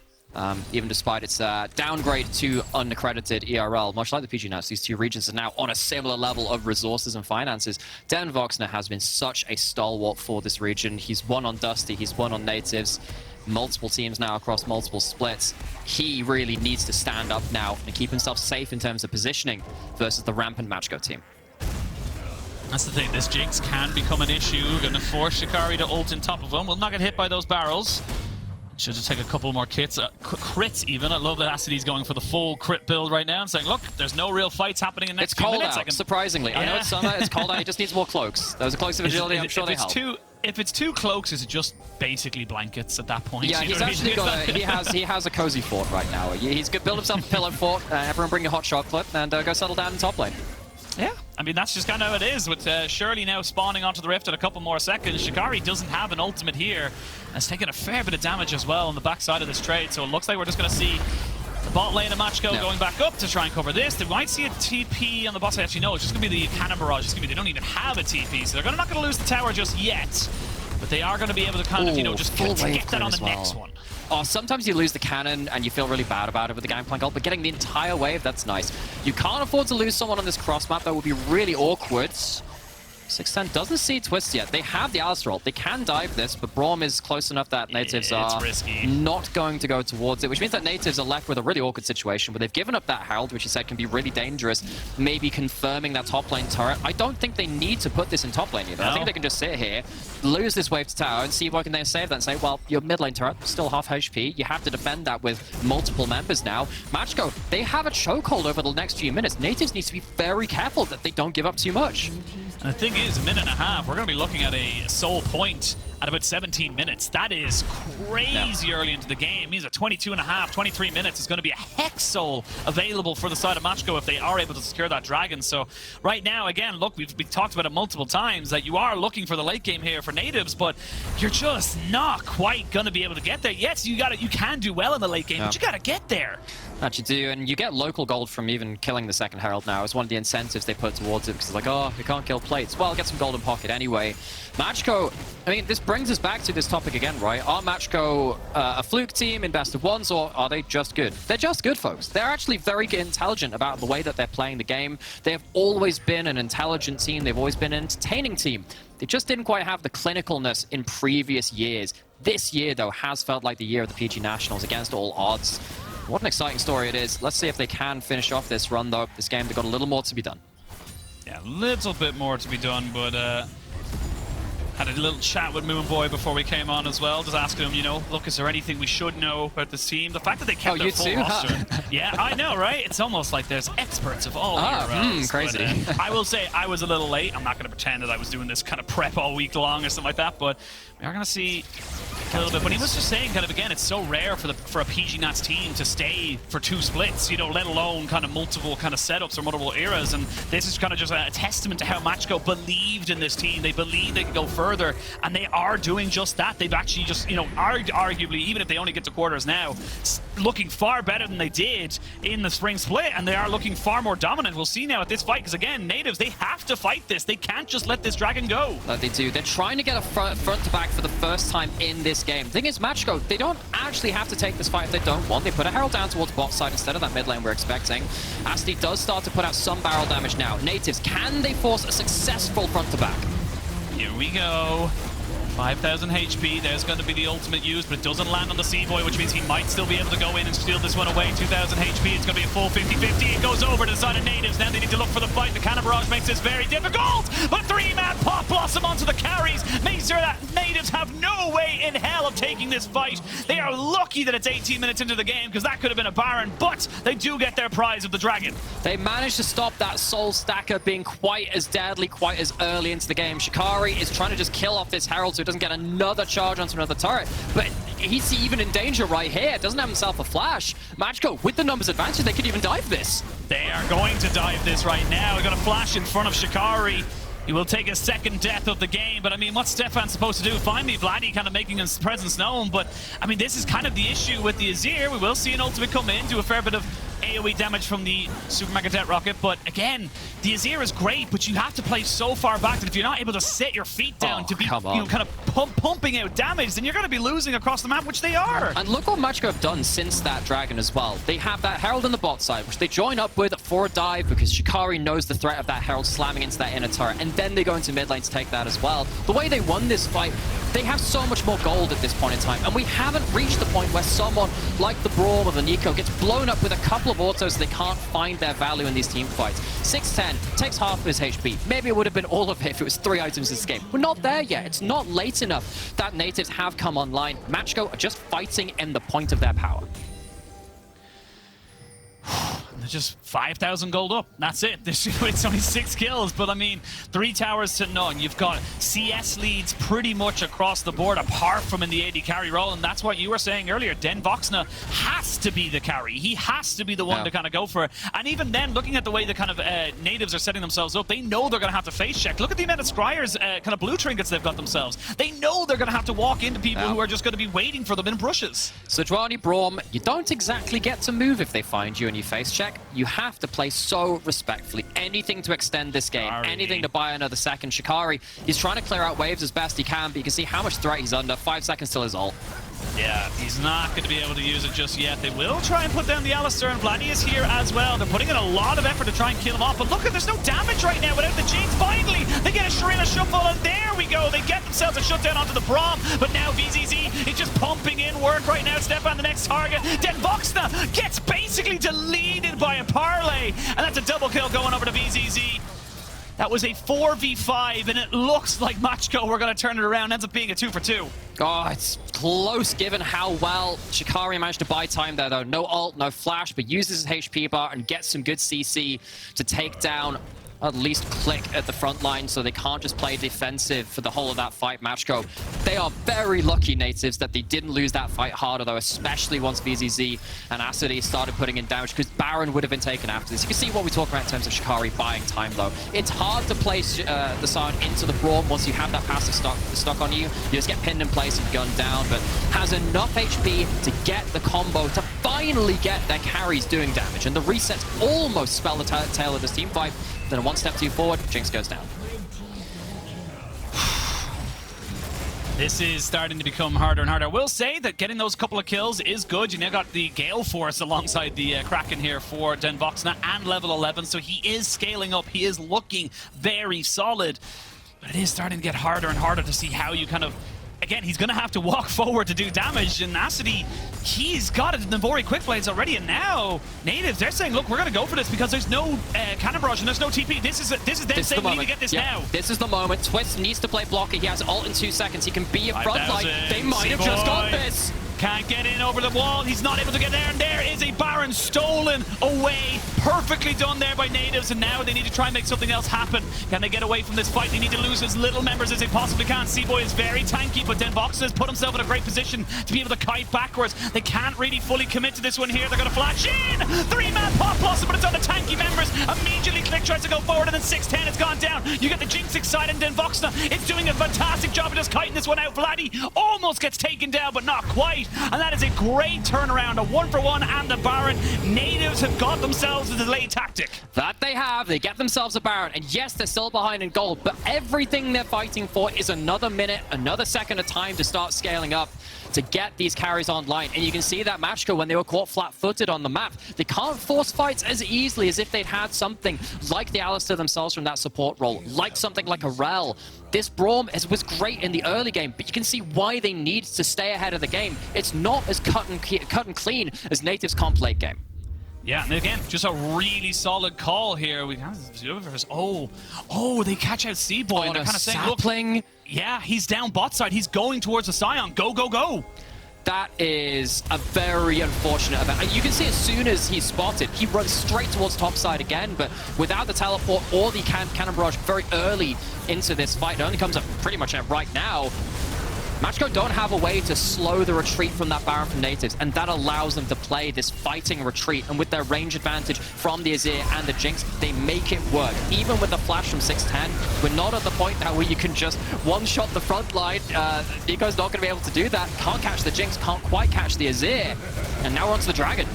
even despite its downgrade to unaccredited ERL. Much like the PG Nats, these two regions are now on a similar level of resources and finances. Dan Voxner has been such a stalwart for this region. He's won on Dusty, he's won on Nativz. Multiple teams now across multiple splits. He really needs to stand up now and keep himself safe in terms of positioning versus the rampant Macko team. That's the thing, this Jinx can become an issue. Gonna force Shikari to ult in top of him. Will not get hit by those barrels. Should just take a couple more crits even. I love that Acidy's going for the full crit build right now and saying, look, there's no real fights happening in the next few minutes. It's cold out, surprisingly. Yeah. I know it's summer, it's cold out, he just needs more cloaks. Those are cloaks of agility, I'm sure they help. If it's two cloaks, is it just basically blankets at that point? Yeah, he's actually got he has a cozy fort right now. He's built himself a pillow fort. Everyone bring your hot chocolate and go settle down in top lane. Yeah, I mean, that's just kind of how it is, with Shirley now spawning onto the Rift in a couple more seconds. Shikari doesn't have an ultimate here. Has taken a fair bit of damage as well on the backside of this trade, so it looks like we're just going to see the bot lane of Macko going back up to try and cover this. They might see a TP on the bot side. Actually, no, it's just going to be the cannon barrage. It's going to be, they don't even have a TP, so they're not going to lose the tower just yet. But they are going to be able to kind of, you know, just get that on the next one. Oh, sometimes you lose the cannon and you feel really bad about it with the Gangplank ult, but getting the entire wave, that's nice. You can't afford to lose someone on this cross map. That would be really awkward. 610 doesn't see Twist yet. They have the Alistair ult. They can dive this, but Braum is close enough that Nativz are not going to go towards it, which means that Nativz are left with a really awkward situation where they've given up that Herald, which he said can be really dangerous, maybe confirming that top lane turret. I don't think they need to put this in top lane either. No. I think they can just sit here, lose this wave to tower, and see what can they save that and say, well, your mid lane turret still half HP. You have to defend that with multiple members now. Macko, they have a chokehold over the next few minutes. Nativz needs to be very careful that they don't give up too much. And the thing is, a minute and a half, we're going to be looking at a soul point at about 17 minutes. That is crazy early into the game. It means that 22 and a half, 23 minutes is going to be a Hex Soul available for the side of Macko if they are able to secure that Dragon. So right now, again, look, we've talked about it multiple times that you are looking for the late game here for Nativz, but you're just not quite going to be able to get there. Yes, you can do well in the late game, but you got to get there. That you do, and you get local gold from even killing the second Herald now. It's one of the incentives they put towards it, because it's like, oh, we can't kill plates. Well, get some golden pocket anyway. Macko, I mean, this brings us back to this topic again, right? Are Macko a fluke team in best of ones, or are they just good? They're just good, folks. They're actually very intelligent about the way that they're playing the game. They have always been an intelligent team. They've always been an entertaining team. They just didn't quite have the clinicalness in previous years. This year, though, has felt like the year of the PG Nationals against all odds. What an exciting story it is. Let's see if they can finish off this run, though. This game, they've got a little more to be done. Yeah, a little bit more to be done, but had a little chat with Moon Boy before we came on as well, just asking him, you know, look, is there anything we should know about this team? The fact that they kept their full roster. Yeah, I know, right? It's almost like there's experts of all heroes. Crazy. But, I will say I was a little late. I'm not going to pretend that I was doing this kind of prep all week long or something like that, but we are going to see a little bit. But he was just saying, kind of, again, it's so rare for a PG Nats team to stay for 2 splits, you know, let alone kind of multiple kind of setups or multiple eras. And this is kind of just a testament to how Macko believed in this team. They believe they can go further, and they are doing just that. They've actually just, you know, arguably, even if they only get to quarters now, looking far better than they did in the spring split, and they are looking far more dominant. We'll see now at this fight, because again, Nativz, they have to fight this. They can't just let this Dragon go. They do. They're trying to get a front to back for the first time in this game. The thing is, Macko, they don't actually have to take this fight if they don't want. They put a Herald down towards bot side instead of that mid lane we're expecting. Asti does start to put out some barrel damage now. Nativz, can they force a successful front to back? Here we go. 5,000 HP, there's going to be the ultimate used, but it doesn't land on the C-Boy, which means he might still be able to go in and steal this one away. 2,000 HP, it's going to be a full 50-50. It goes over to the side of Nativz. Now they need to look for the fight. The Cannon Barrage makes this very difficult, but 3-man Pop Blossom onto the carries makes sure that Nativz have no way in hell of taking this fight. They are lucky that it's 18 minutes into the game, because that could have been a Baron, but they do get their prize of the Dragon. They managed to stop that Soul Stacker being quite as deadly, quite as early into the game. Shikari is trying to just kill off this Herald so he doesn't get another charge onto another turret, but he's even in danger right here. Doesn't have himself a flash. Macko, with the numbers advantage, they could even dive this. They are going to dive this right now. We've got a flash in front of Shikari. He will take a second death of the game, but I mean, what's Stefan supposed to do? Finally, Vladdy kind of making his presence known, but I mean, this is kind of the issue with the Azir. We will see an ultimate come in, do a fair bit of AoE damage from the Super Mega Jet Rocket, but again, the Azir is great, but you have to play so far back that if you're not able to sit your feet down to be, kind of pumping out damage, then you're going to be losing across the map, which they are. And look what Macko have done since that Dragon as well. They have that Herald on the bot side, which they join up with for a dive because Shikari knows the threat of that Herald slamming into that inner turret, and then they go into mid lane to take that as well. The way they won this fight, they have so much more gold at this point in time, and we haven't reached the point where someone like the Braum or the Nico gets blown up with a couple of autos so they can't find their value in these team fights. 610 takes half of his HP. Maybe it would have been all of it if it was 3 items this game. We're not there yet. It's not late enough that Nativz have come online. Macko are just fighting in the point of their power. They're just 5,000 gold up. That's it. It's only 6 kills, but I mean, 3 towers to none. You've got CS leads pretty much across the board, apart from in the AD carry role, and that's what you were saying earlier. Den Voxna has to be the carry. He has to be the one to kind of go for it. And even then, looking at the way the kind of Nativz are setting themselves up, they know they're going to have to face check. Look at the amount of Scryer's kind of blue trinkets they've got themselves. They know they're going to have to walk into people who are just going to be waiting for them in brushes. So Dwani Braum, you don't exactly get to move if they find you and you face check. You have to play so respectfully. Anything to extend this game, anything to buy another second. Shikari, he's trying to clear out waves as best he can, but you can see how much threat he's under. 5 seconds till his ult. Yeah, he's not going to be able to use it just yet. They will try and put down the Alistar, and Vladdy is here as well. They're putting in a lot of effort to try and kill him off, but look, there's no damage right now without the Jinx. Finally, they get a Shurina Shuffle, and there we go. They get themselves a shutdown onto the Braum, but now VZZ is just pumping in work right now. Step on the next target. Den Voxna gets basically deleted by a parlay, and that's a double kill going over to VZZ. That was a 4v5, and it looks like Macko were going to turn it around. Ends up being a 2 for 2. Oh, it's close given how well Shikari managed to buy time there, though. No ult, no flash, but uses his HP bar and gets some good CC to take down at least Click at the front line, so they can't just play defensive for the whole of that fight. Macko, they are very lucky, Nativz, that they didn't lose that fight harder, though, especially once VZZ and Acidy started putting in damage, because Baron would have been taken after this. You can see what we talk about in terms of Shikari buying time, though. It's hard to place the Sion into the Braum once you have that passive stock on you. You just get pinned in place and gunned down, but has enough HP to get the combo to finally get their carries doing damage. And the resets almost spell the tail of this team fight. Then a 1 step 2 forward, Jinx goes down. This is starting to become harder and harder. I will say that getting those couple of kills is good. You now got the Gale Force alongside the Kraken here for Den Voxna and level 11, so he is scaling up. He is looking very solid. But it is starting to get harder and harder to see how you kind of... Again, he's going to have to walk forward to do damage, and Acidy, he's got it in the Navori Quick Blades already, and now Nativz, they're saying, look, we're going to go for this because there's no Cannon Barrage and there's no TP. This is them saying we need to get this now. This is the moment. Twist needs to play blocker. He has ult in 2 seconds. He can be a front line. They might have just got this. Can't get in over the wall. He's not able to get there, and there is a Baron stolen away. Perfectly done there by Nativz, and now they need to try and make something else happen. Can they get away from this fight? They need to lose as little members as they possibly can. Seaboy is very tanky, but Den Voxna has put himself in a great position to be able to kite backwards. They can't really fully commit to this one here. They're going to flash in. 3-man pop blossom, but it's on the tanky members. Immediately Click tries to go forward, and then 610 has gone down. You get the Jinx excited, and Den Voxna is doing a fantastic job of just kiting this one out. Vladdy almost gets taken down, but not quite. And that is a great turnaround, a 1-for-1 and the Baron. Nativz have got themselves a delay tactic. That they have. They get themselves a Baron. And yes, they're still behind in gold, but everything they're fighting for is another minute, another second of time to start scaling up to get these carries online. And you can see that Macko, when they were caught flat-footed on the map, they can't force fights as easily as if they'd had something like the Alistar themselves from that support role, like something like a Rel. This Braum was great in the early game, but you can see why they need to stay ahead of the game. It's not as cut and clean as Nativ's comp late game. Yeah, and again, just a really solid call here. We have they catch out Seaboy, and they're kind of saying, look, yeah, he's down bot side. He's going towards the Sion. Go, go, go. That is a very unfortunate event. And you can see as soon as he's spotted, he runs straight towards top side again, but without the teleport or the cannon barrage very early into this fight, it only comes up pretty much right now. Macko don't have a way to slow the retreat from that Baron from Nativz, and that allows them to play this fighting retreat. And with their range advantage from the Azir and the Jinx, they make it work. Even with the flash from 610, we're not at the point now where you can just one-shot the front line. Nico's not going to be able to do that. Can't catch the Jinx, can't quite catch the Azir. And now we're onto the Dragon.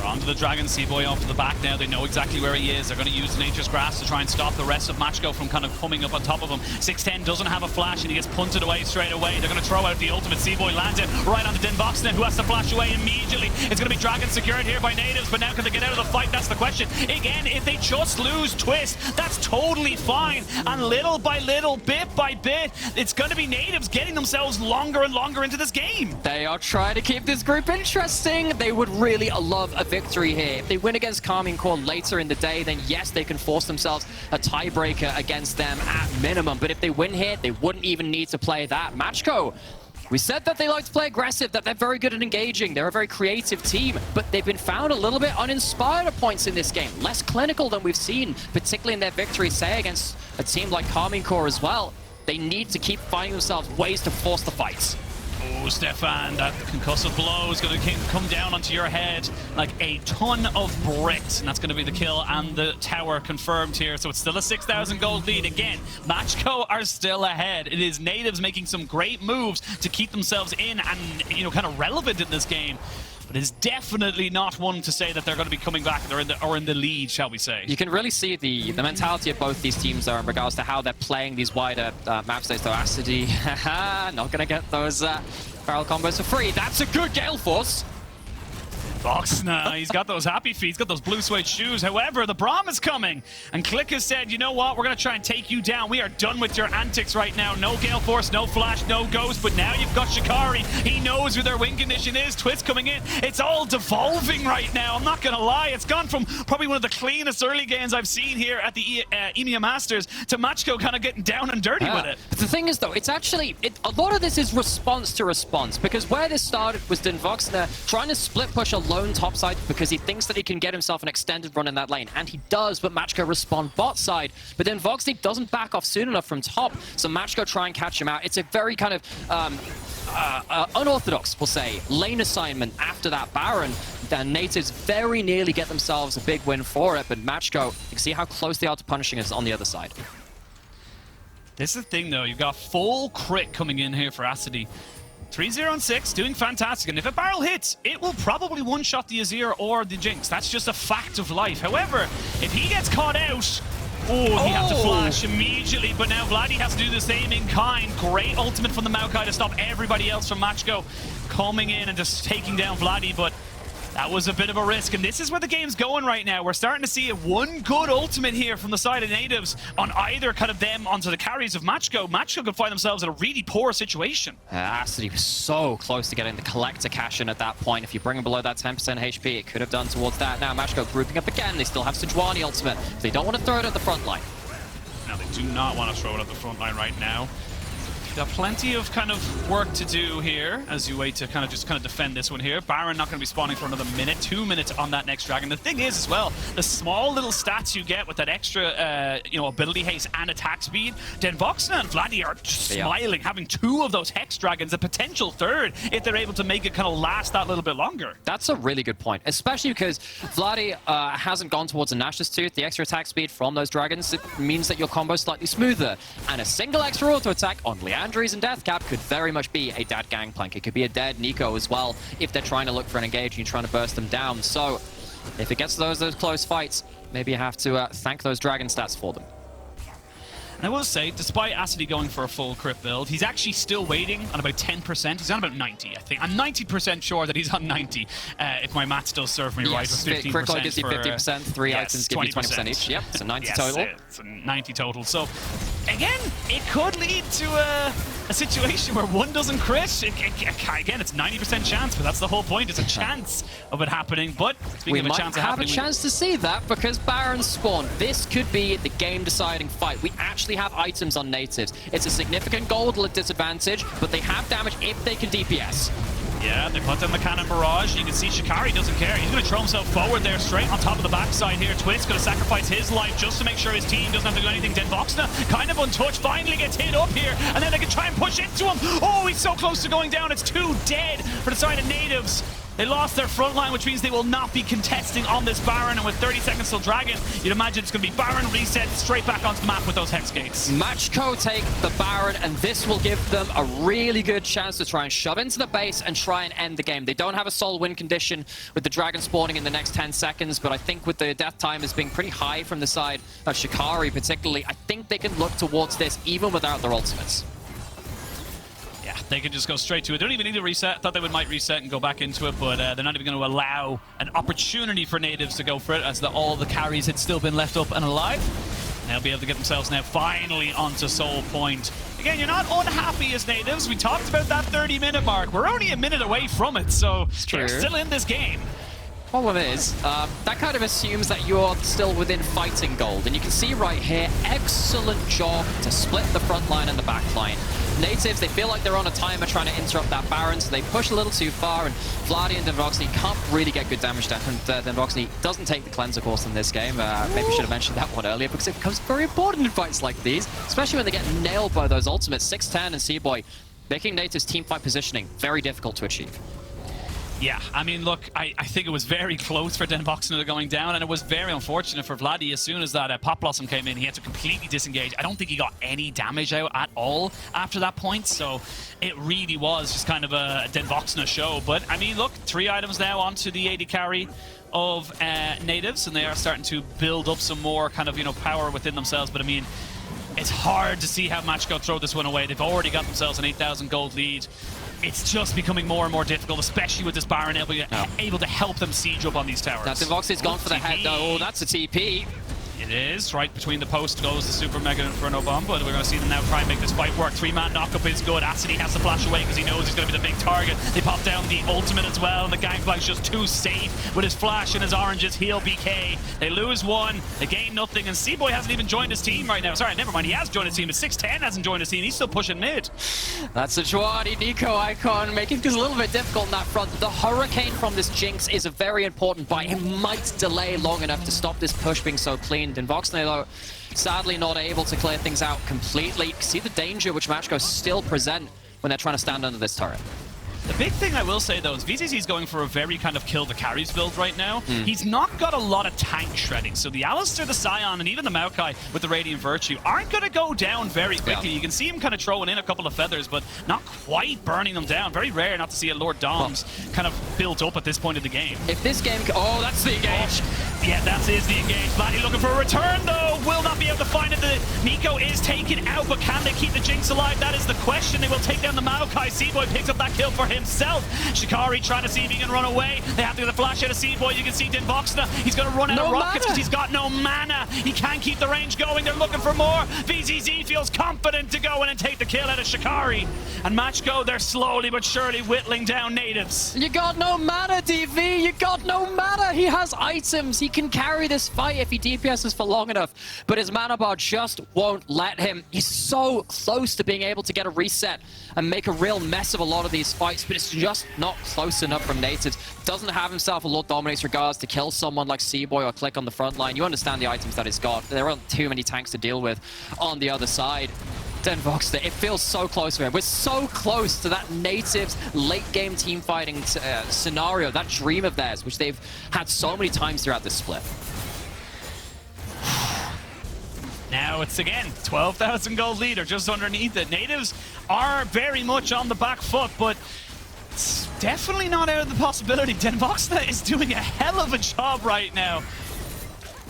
They're onto the Dragon. Seaboy off to the back now. They know exactly where he is. They're going to use Nature's Grasp to try and stop the rest of Macko from kind of coming up on top of him. 610 doesn't have a flash and he gets punted away straight away. They're going to throw out the ultimate. Seaboy lands it right onto Denvoxna, who has to flash away immediately. It's going to be Dragon secured here by Nativz, but now can they get out of the fight? That's the question. Again, if they just lose Twist, that's totally fine. And little by little, bit by bit, it's going to be Nativz getting themselves longer and longer into this game. They are trying to keep this group interesting. They would really love a victory here. If they win against Karmine Core later in the day, then yes, they can force themselves a tiebreaker against them at minimum. But if they win here, they wouldn't even need to play that. Macko, we said that they like to play aggressive, that they're very good at engaging. They're a very creative team, but they've been found a little bit uninspired at points in this game. Less clinical than we've seen, particularly in their victories, say, against a team like Karmine Core as well. They need to keep finding themselves ways to force the fights. Oh, Stefan, that concussive blow is going to come down onto your head like a ton of bricks, and that's going to be the kill and the tower confirmed here. So it's still a 6,000 gold lead. Again, Macko are still ahead. It is Nativz making some great moves to keep themselves in and, you know, kind of relevant in this game. But it's definitely not one to say that they're going to be coming back or in the lead, shall we say. You can really see the mentality of both these teams there in regards to how they're playing these wider map states. Though Acidy, not going to get those barrel combos for free. That's a good Gale Force. Voxna, he's got those happy feet, he's got those blue suede shoes. However, the Braum is coming, and FLICKR said, you know what, we're going to try and take you down. We are done with your antics right now. No Gale Force, no Flash, no Ghost, but now you've got Shikari. He knows who their win condition is. Twist coming in. It's all devolving right now. I'm not going to lie. It's gone from probably one of the cleanest early games I've seen here at the EMEA Masters to Macko kind of getting down and dirty with it. But the thing is, though, it's actually, a lot of this is response to response, because where this started was Denvoxna trying to split push a lone top side because he thinks that he can get himself an extended run in that lane, and he does, but Macko respond bot side. But then Voxy doesn't back off soon enough from top, so Macko try and catch him out. It's a very kind of unorthodox, we'll say, lane assignment after that Baron. Then Nativz very nearly get themselves a big win for it, but Macko, you can see how close they are to punishing us on the other side. This is the thing, though. You've got full crit coming in here for Acidy. 3-0 and 6, doing fantastic. And if a barrel hits, it will probably one-shot the Azir or the Jinx. That's just a fact of life. However, if he gets caught out, he has to flash immediately. But now Vladdy has to do the same in kind. Great ultimate from the Maokai to stop everybody else from Macko coming in and just taking down Vladdy. But that was a bit of a risk, and this is where the game's going right now. We're starting to see one good ultimate here from the side of Nativz on either kind of them onto the carries of Macko. Macko could find themselves in a really poor situation. Acidy was so close to getting the collector cash in at that point. If you bring him below that 10% HP, it could have done towards that. Now Macko grouping up again. They still have Sejuani ultimate. They don't want to throw it at the front line. Now they do not want to throw it at the front line right now. Got plenty of kind of work to do here as you wait to kind of defend this one here. Baron not going to be spawning for another minute, 2 minutes on that next dragon. The thing is as well, the small little stats you get with that extra, ability haste and attack speed. Denvoxna and Vladdy are just smiling, having 2 of those hex dragons, a potential 3rd if they're able to make it kind of last that little bit longer. That's a really good point, especially because Vladdy hasn't gone towards a Nash's Tooth. The extra attack speed from those dragons, it means that your combo is slightly smoother, and a single extra auto attack on Leandries and Deathcap could very much be a dead Gangplank. It could be a dead Nico as well if they're trying to look for an engage and you're trying to burst them down. So if it gets to those close fights, maybe you have to thank those dragon stats for them. And I will say, despite Acidy going for a full crit build, he's actually still waiting on about 10%. He's on about 90, I think. I'm 90% sure that he's on 90, if my maths does serve me right. With 15%. Crit gives you 50%, 3 items give you 20% each. Yep, so 90 total. It's a 90 total. So, again, it could lead to a situation where one doesn't crit. Again, it's 90% chance, but that's the whole point. It's a chance of it happening. But speaking of a chance of happening, we might have a chance to see that because Baron spawn. This could be the game-deciding fight. We actually have items on Nativz. It's a significant gold disadvantage, but they have damage if they can DPS. Yeah, they put down the cannon barrage. You can see Shikari doesn't care. He's going to throw himself forward there, straight on top of the backside here. Twist going to sacrifice his life just to make sure his team doesn't have to do anything. Denvoxna, kind of untouched, finally gets hit up here, and then they can try and push into him. Oh, he's so close to going down. It's too dead for the side of Nativz. They lost their front line, which means they will not be contesting on this Baron, and with 30 seconds till Dragon, you'd imagine it's going to be Baron reset straight back onto the map with those Hex Gates. Macko take the Baron, and this will give them a really good chance to try and shove into the base and try and end the game. They don't have a sole win condition with the Dragon spawning in the next 10 seconds, but I think with the death time as being pretty high from the side of Shikari particularly, I think they can look towards this even without their ultimates. Yeah, they can just go straight to it. They don't even need to reset. I thought they might reset and go back into it, but they're not even going to allow an opportunity for Nativz to go for it, as all the carries had still been left up and alive. They'll be able to get themselves now finally onto Soul Point. Again, you're not unhappy as Nativz. We talked about that 30-minute mark. We're only a minute away from it, so they're still in this game. Problem is, that kind of assumes that you're still within fighting gold. And you can see right here, excellent job to split the front line and the back line. Nativz, they feel like they're on a timer trying to interrupt that Baron, so they push a little too far, and Vladi and Denvoxny can't really get good damage down. And Denvoxny doesn't take the cleanser course in this game. Maybe should have mentioned that one earlier, because it becomes very important in fights like these, especially when they get nailed by those ultimates. 610 and C-Boy, making Nativz teamfight positioning very difficult to achieve. Yeah, I mean, look, I think it was very close for Denvoxny going down, and it was very unfortunate for Vladi. As soon as that Pop Blossom came in, he had to completely disengage. I don't think he got any damage out at all after that point, so it really was just kind of a Denvoxny show. But, I mean, look, 3 items now onto the AD carry of Nativz, and they are starting to build up some more kind of, power within themselves. But, I mean, it's hard to see how Macko throw this one away. They've already got themselves an 8,000 gold lead. It's just becoming more and more difficult, especially with this Baron able to help them siege up on these towers. Now, Denvoxny's gone for the head, though. Oh, that's a TP. It is. Right between the post goes the Super Mega Inferno Bomb, but we're going to see them now try and make this fight work. 3-man knockup is good. Acid has to flash away because he knows he's going to be the big target. They pop down the ultimate as well, and the Gangplank's just too safe with his flash and his oranges heal BK. They lose 1, they gain nothing, and C-Boy hasn't even joined his team right now. Sorry, never mind, he has joined his team, but 610 hasn't joined his team. He's still pushing mid. That's a Chouadi Nico icon, making things a little bit difficult in that front. The Hurricane from this Jinx is a very important buy. It might delay long enough to stop this push being so clean. Denvoxny, though, sadly not able to clear things out completely. See the danger which Macko still present when they're trying to stand under this turret. The big thing I will say, though, is VZZ is going for a very kind of kill the carries build right now. He's not got a lot of tank shredding, so the Alistar, the Scion, and even the Maokai with the Radiant Virtue aren't going to go down very quickly. You can see him kind of throwing in a couple of feathers, but not quite burning them down. Very rare not to see a Lord Dom's kind of built up at this point of the game. If this game... Oh, that's the engage. Yeah, that is the engage. Vladi looking for a return, though. Will not be able to find it. The Nico is taken out, but can they keep the Jinx alive? That is the question. They will take down the Maokai. C-Boy picks up that kill for himself. Shikari trying to see if he can run away. They have to get the flash out of C-Boy. You can see Denvoxny. He's going to run out of rockets because he's got no mana. He can't keep the range going. They're looking for more. VZZ feels confident to go in and take the kill out of Shikari. And Macko, they're slowly but surely whittling down Nativz. You got no mana, DV. You got no mana. He has items. He can carry this fight if he DPSs for long enough. But his mana bar just won't let him. He's so close to being able to get a reset and make a real mess of a lot of these fights, but it's just not close enough from Nativz. Doesn't have himself a Lord Dominates regards to kill someone like C-Boy or Click on the front line. You understand the items that he's got. There aren't too many tanks to deal with on the other side. Denvoxny, it feels so close for him. We're so close to that Nativz late-game team fighting scenario, that dream of theirs, which they've had so many times throughout this split. Now it's again 12,000 gold lead or just underneath it. Nativz are very much on the back foot, but it's definitely not out of the possibility. Denvoxny is doing a hell of a job right now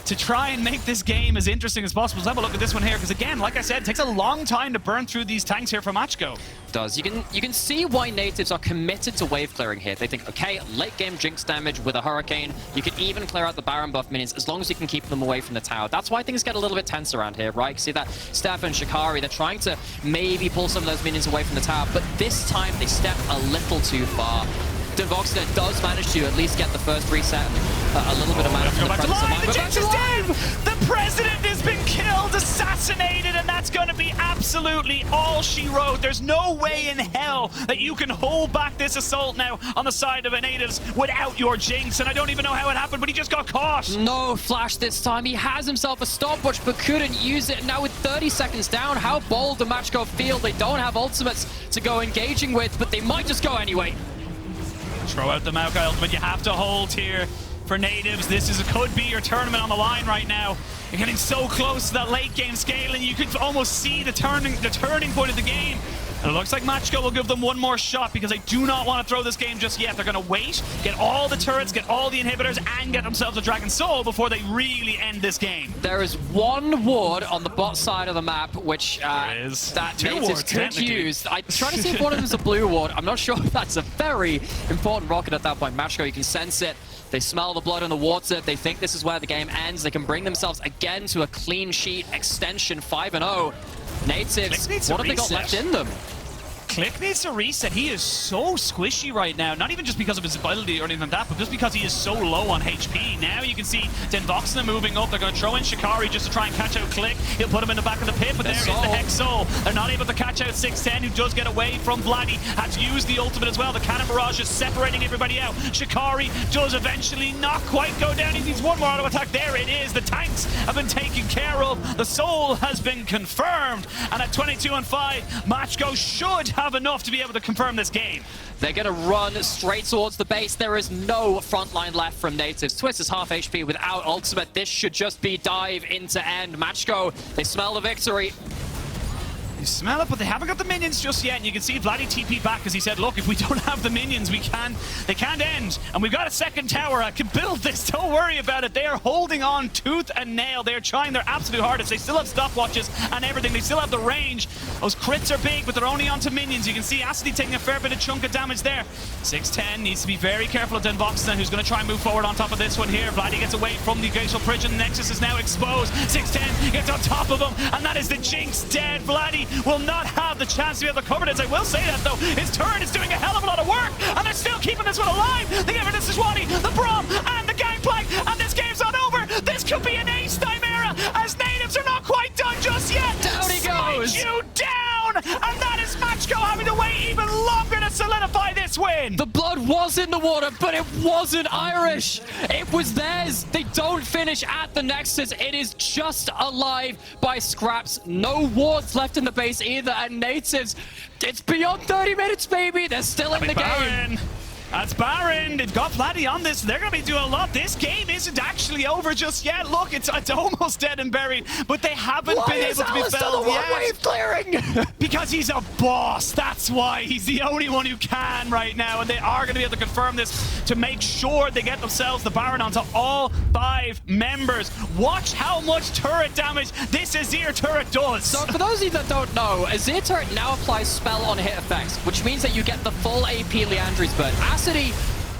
to try and make this game as interesting as possible. Let's have a look at this one here, because again, like I said, it takes a long time to burn through these tanks here for Macko. Does. You can see why Nativz are committed to wave clearing here. They think, okay, late game Jinx damage with a Hurricane. You can even clear out the Baron buff minions as long as you can keep them away from the tower. That's why things get a little bit tense around here, right? You see that Steph and Shikari, they're trying to maybe pull some of those minions away from the tower, but this time they step a little too far. Denvoxny does manage to at least get the first reset, a little bit of mana from the presence. The Jinx is dead! The president has been killed, assassinated, and that's going to be absolutely all she wrote. There's no way in hell that you can hold back this assault now on the side of Nativz without your Jinx, and I don't even know how it happened, but he just got caught. No flash this time. He has himself a stopwatch, but couldn't use it. Now with 30 seconds down, how bold do Macko feel? They don't have ultimates to go engaging with, but they might just go anyway. Throw out the Macko ultimate. You have to hold here for Nativz. This could be your tournament on the line right now. You're getting so close to that late game scaling. You could almost see the turning point of the game. And it looks like Macko will give them one more shot because they do not want to throw this game just yet. They're going to wait, get all the turrets, get all the inhibitors, and get themselves a Dragon Soul before they really end this game. There is one ward on the bot side of the map, which that Nativz could use. I'm trying to see if one of them is a blue ward. I'm not sure if that's a very important rocket at that point. Macko, you can sense it. They smell the blood in the water. They think this is where the game ends. They can bring themselves again to a clean sheet extension 5-0. Nativz, what have they got left in them? Click needs to reset. He is so squishy right now. Not even just because of his ability or anything like that, but just because he is so low on HP. Now you can see Denvoxna moving up. They're going to throw in Shikari just to try and catch out Click. He'll put him in the back of the pit, but there is the Hex Soul. They're not able to catch out 610, who does get away from Vladdy. Has used the ultimate as well. The Cannon Barrage is separating everybody out. Shikari does eventually not quite go down. He needs one more auto attack. There it is. The tanks have been taken care of. The Soul has been confirmed. And at 22-5, Macko should have enough to be able to confirm this game. They're going to run straight towards the base. There is no front line left from Nativz. Twist is half HP without ultimate. This should just be dive into end. Macko, they smell the victory. You smell it, but they haven't got the minions just yet. And you can see Vladdy TP back because he said, look, if we don't have the minions, they can't end. And we've got a second tower. I can build this. Don't worry about it. They are holding on tooth and nail. They're trying their absolute hardest. They still have stopwatches and everything. They still have the range. Those crits are big, but they're only onto minions. You can see Acidy taking a fair bit of chunk of damage there. 610 needs to be very careful of Denvoxna, who's going to try and move forward on top of this one here. Vladdy gets away from the glacial prison. Nexus is now exposed. 610 gets on top of him, and that is the Jinx dead. Vladdy will not have the chance to be able to cover this. I will say that though, his turret is doing a hell of a lot of work, and they're still keeping this one alive. They give it to Sishwani, the Braum, and the Gangplank, and this game's not over. This could be an ace Chimera, as Nativz are not quite done just yet. Down he goes. You down, and that is Macko having to wait even longer to solidify this win. The blood was in the water, but it wasn't Irish. It was theirs. They don't finish at the Nexus. It is just alive by scraps. No wards left in the base either, and Nativz, it's beyond 30 minutes, baby. They're still in the game. That's Baron. They've got Vladdy on this. They're going to be doing a lot. This game isn't actually over just yet. Look, it's almost dead and buried, but they haven't been able to be felled yet. Wave clearing? Because he's a boss. That's why. He's the only one who can right now, and they are going to be able to confirm this to make sure they get themselves the Baron onto all 5 members. Watch how much turret damage this Azir turret does. So for those of you that don't know, Azir turret now applies spell on hit effects, which means that you get the full AP Leandri's burn. Acidy,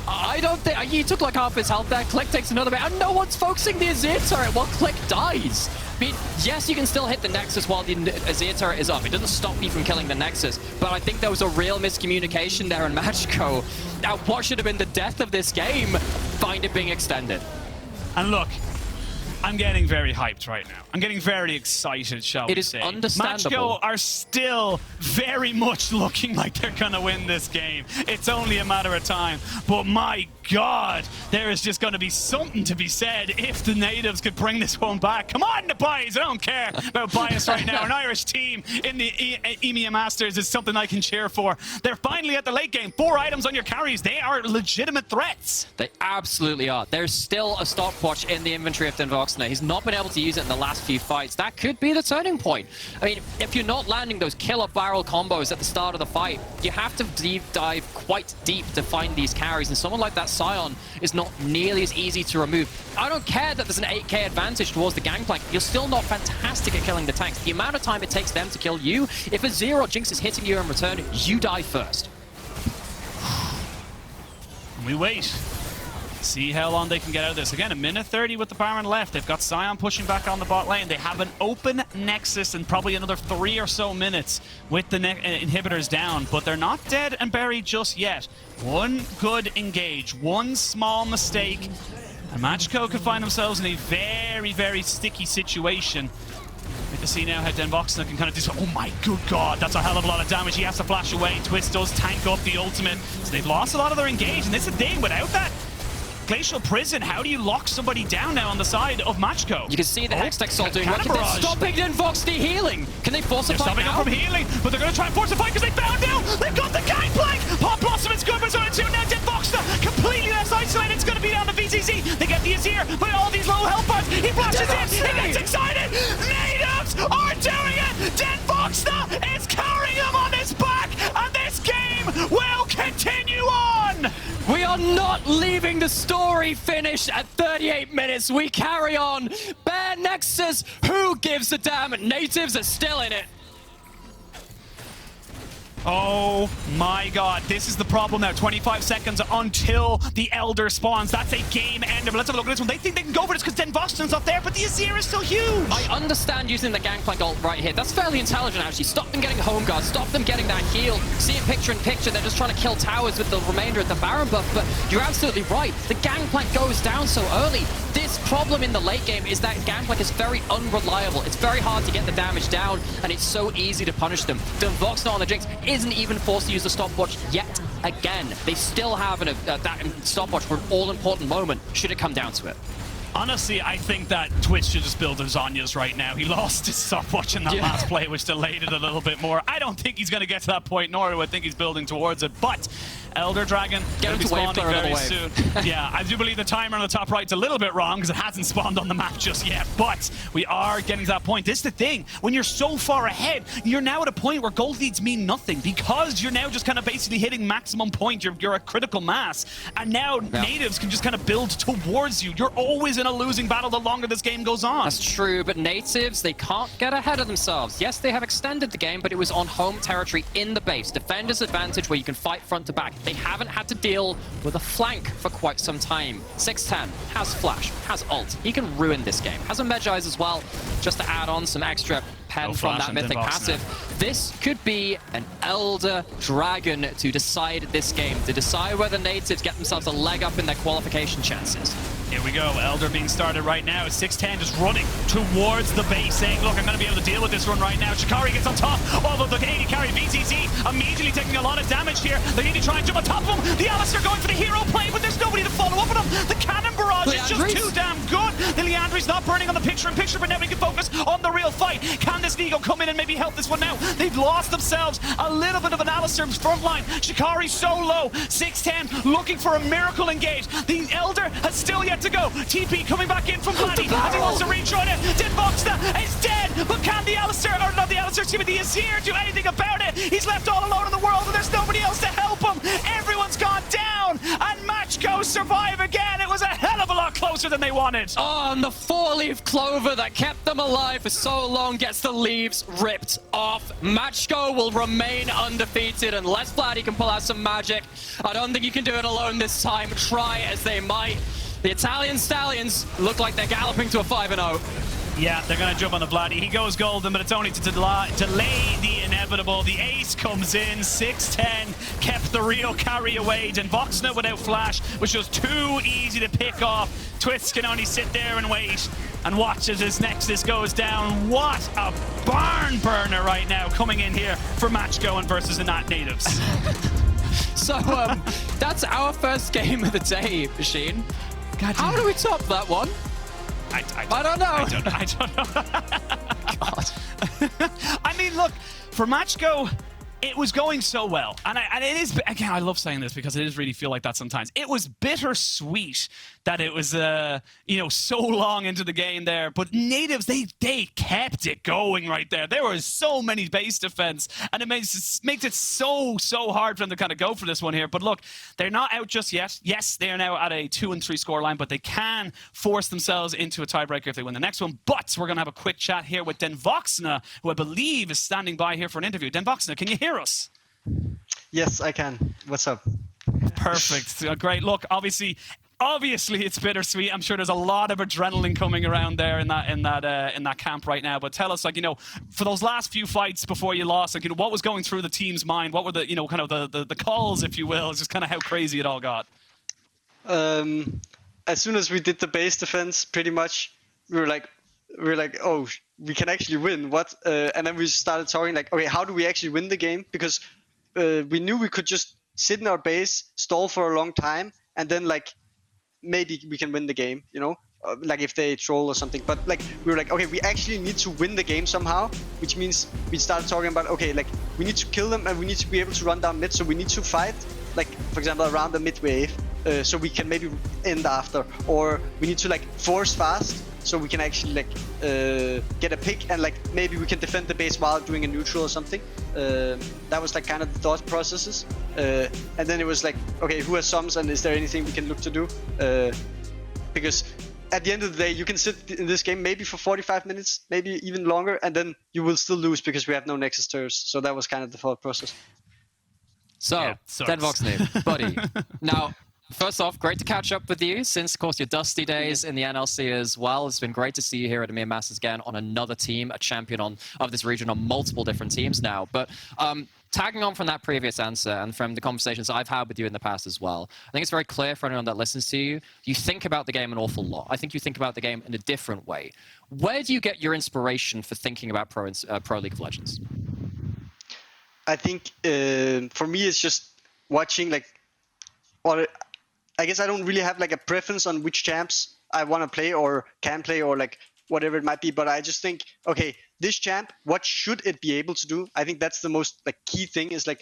I don't think he took like half his health there. Click takes another bit, and no one's focusing the Azir turret while Click dies. I mean, yes, you can still hit the Nexus while the Azir turret is up. It doesn't stop you from killing the Nexus, but I think there was a real miscommunication there in Macko. Now, what should have been the death of this game, find it being extended. And look, I'm getting very hyped right now. I'm getting very excited, shall we say. It is understandable. Macko are still very much looking like they're going to win this game. It's only a matter of time. But my God, there is just going to be something to be said if the Nativz could bring this one back. Come on, the boys. I don't care about bias right now. An Irish team in the EMEA Masters is something I can cheer for. They're finally at the late game. 4 items on your carries. They are legitimate threats. They absolutely are. There's still a stopwatch in the inventory of Denvoxna. He's not been able to use it in the last few fights. That could be the turning point. I mean, if you're not landing those killer barrel combos at the start of the fight, you have to deep dive quite deep to find these carries, and someone like that Sion is not nearly as easy to remove. I don't care that there's an 8k advantage towards the Gangplank. You're still not fantastic at killing the tanks. The amount of time it takes them to kill you, if a Zero Jinx is hitting you in return, you die first. We wait. See how long they can get out of this. Again, 1:30 with the Baron left. They've got Sion pushing back on the bot lane. They have an open Nexus and probably another 3 or so minutes with the inhibitors down, but they're not dead and buried just yet. One good engage, one small mistake, and Macko could find themselves in a very, very sticky situation. We can see now how Denvoxna can kind of do so. Oh my good God, that's a hell of a lot of damage. He has to flash away. Twist does tank up the ultimate. So they've lost a lot of their engage, and this is the thing, without that Glacial Prison, how do you lock somebody down now on the side of Macko? You can see the Hextech Soul doing work. They're stopping Denvoxna healing. Can they force a fight now? They're stopping him from healing, but they're going to try and force a fight because they found out! They've got the Gangplank! Pop awesome. It's good, but it's only 2 now. Voxna completely less isolated. It's going to be down to VCZ. They get the Azir, but all these low health bars. He flashes in. He gets excited. Nativz are doing it. Voxna is carrying them on his back, and this game will continue on. We are not leaving the story finished at 38 minutes. We carry on. Bear Nexus, who gives a damn? Nativz are still in it. Oh my god, this is the problem now. 25 seconds until the Elder spawns. That's a game ender. But let's have a look at this one. They think they can go for this because Voxna's not there, but the Azir is still huge. I understand using the Gangplank ult right here. That's fairly intelligent, actually. Stop them getting home guard. Stop them getting that heal. See it picture in picture. They're just trying to kill towers with the remainder of the Baron buff, but you're absolutely right. The Gangplank goes down so early. This problem in the late game is that Gangplank is very unreliable. It's very hard to get the damage down, and it's so easy to punish them. Voxna on the Jinx isn't even forced to use the stopwatch yet again. They still have that stopwatch for an all-important moment, should it come down to it. Honestly, I think that Twitch should just build lasagnas right now. He lost his stopwatch in that last play, which delayed it a little bit more. I don't think he's going to get to that point, nor do I think he's building towards it. But Elder Dragon going to be spawning very soon. Yeah, I do believe the timer on the top right's a little bit wrong because it hasn't spawned on the map just yet. But we are getting to that point. This is the thing. When you're so far ahead, you're now at a point where gold leads mean nothing because you're now just kind of basically hitting maximum point. You're at critical mass. And now Nativz can just kind of build towards you. You're always in a losing battle the longer this game goes on. That's true, but Nativz, they can't get ahead of themselves. Yes, they have extended the game, but it was on home territory in the base. Defender's advantage where you can fight front to back. They haven't had to deal with a flank for quite some time. 610 has flash, has ult. He can ruin this game. Has a Medjay's as well, just to add on some extra pen from that mythic passive. This could be an Elder Dragon to decide this game, to decide whether Nativz get themselves a leg up in their qualification chances. Here we go, Elder being started right now. 610 just running towards the base, saying, look, I'm going to be able to deal with this run right now. Shikari gets on top, although the AD carry VCZ immediately taking a lot of damage here. They need to try and jump on top of him. The Alistar going for the hero play, but there's nobody to follow up with him. The cannon barrage is just too damn good. The Liandry's not burning on the picture-in-picture, but now we can focus on the real fight. Can this Neego come in and maybe help this one now? They've lost themselves a little bit of an Alistar's front line. Shikari so low. 610 looking for a miracle engage. The Elder has still yet to go. TP coming back in from Vladdy as he wants to rejoin it. Voxna is dead, but can the Alistar, or not the Alistar, excuse me, the Azir do anything about it? He's left all alone in the world and there's nobody else to help him. Everyone's gone down and Macko survive again. It was a hell of a lot closer than they wanted. Oh, and the 4-leaf clover that kept them alive for so long gets the leaves ripped off. Macko will remain undefeated unless Vladdy can pull out some magic. I don't think you can do it alone this time, try as they might. The Italian Stallions look like they're galloping to a 5-0. Yeah, they're going to jump on the Vladdy. He goes golden, but it's only to delay the inevitable. The ace comes in. 610 kept the real carry away. Voxna without flash was just too easy to pick off. Twitz can only sit there and wait and watch as his Nexus goes down. What a barn burner right now coming in here for Macko and versus the Nativz. So, that's our first game of the day, Machine. God, how do we top that one? I don't know. I don't know. God. I mean, look, for Macko, it was going so well. And it is, again, I love saying this because it does really feel like that sometimes. It was bittersweet that it was, you know, so long into the game there. But Nativz, they kept it going right there. There were so many base defense, and it makes it so hard for them to kind of go for this one here. But look, they're not out just yet. Yes, they are now at a 2-3 scoreline, but they can force themselves into a tiebreaker if they win the next one. But we're going to have a quick chat here with Voxna, who I believe is standing by here for an interview. Voxna, can you hear us? Yes, I can. What's up? Perfect. Great. Look, obviously it's bittersweet. I'm sure there's a lot of adrenaline coming around there in that camp right now. But tell us, like, you know, for those last few fights before you lost, like, you know, what was going through the team's mind? What were the, you know, kind of the calls, if you will, just kind of how crazy it all got? As soon as we did the base defense, pretty much we were like, oh, we can actually win. What? And then we started talking like, okay, how do we actually win the game? Because we knew we could just sit in our base, stall for a long time, and then like maybe we can win the game, you know, like if they troll or something. But like we were like, okay, we actually need to win the game somehow, which means we started talking about, okay, like we need to kill them and we need to be able to run down mid, so we need to fight like for example around the mid wave, so we can maybe end after, or we need to like force fast so we can actually like get a pick and like maybe we can defend the base while doing a neutral or something. That was like kind of the thought processes, and then it was like, okay, who has sums and is there anything we can look to do, because at the end of the day you can sit in this game maybe for 45 minutes, maybe even longer, and then you will still lose because we have no Nexus turrets. So that was kind of the thought process. So, Yeah, Dead sucks. Voxnib, buddy. Now, first off, great to catch up with you since, of course, your dusty days in the NLC as well. It's been great to see you here at EMEA Masters again on another team, a champion of this region on multiple different teams now. But tagging on from that previous answer and from the conversations I've had with you in the past as well, I think it's very clear for anyone that listens to you, you think about the game an awful lot. I think you think about the game in a different way. Where do you get your inspiration for thinking about Pro League of Legends? I think for me it's just watching like, or I guess I don't really have like a preference on which champs I want to play or can play or like whatever it might be, but I just think, okay, this champ, what should it be able to do? I think that's the most like key thing, is like,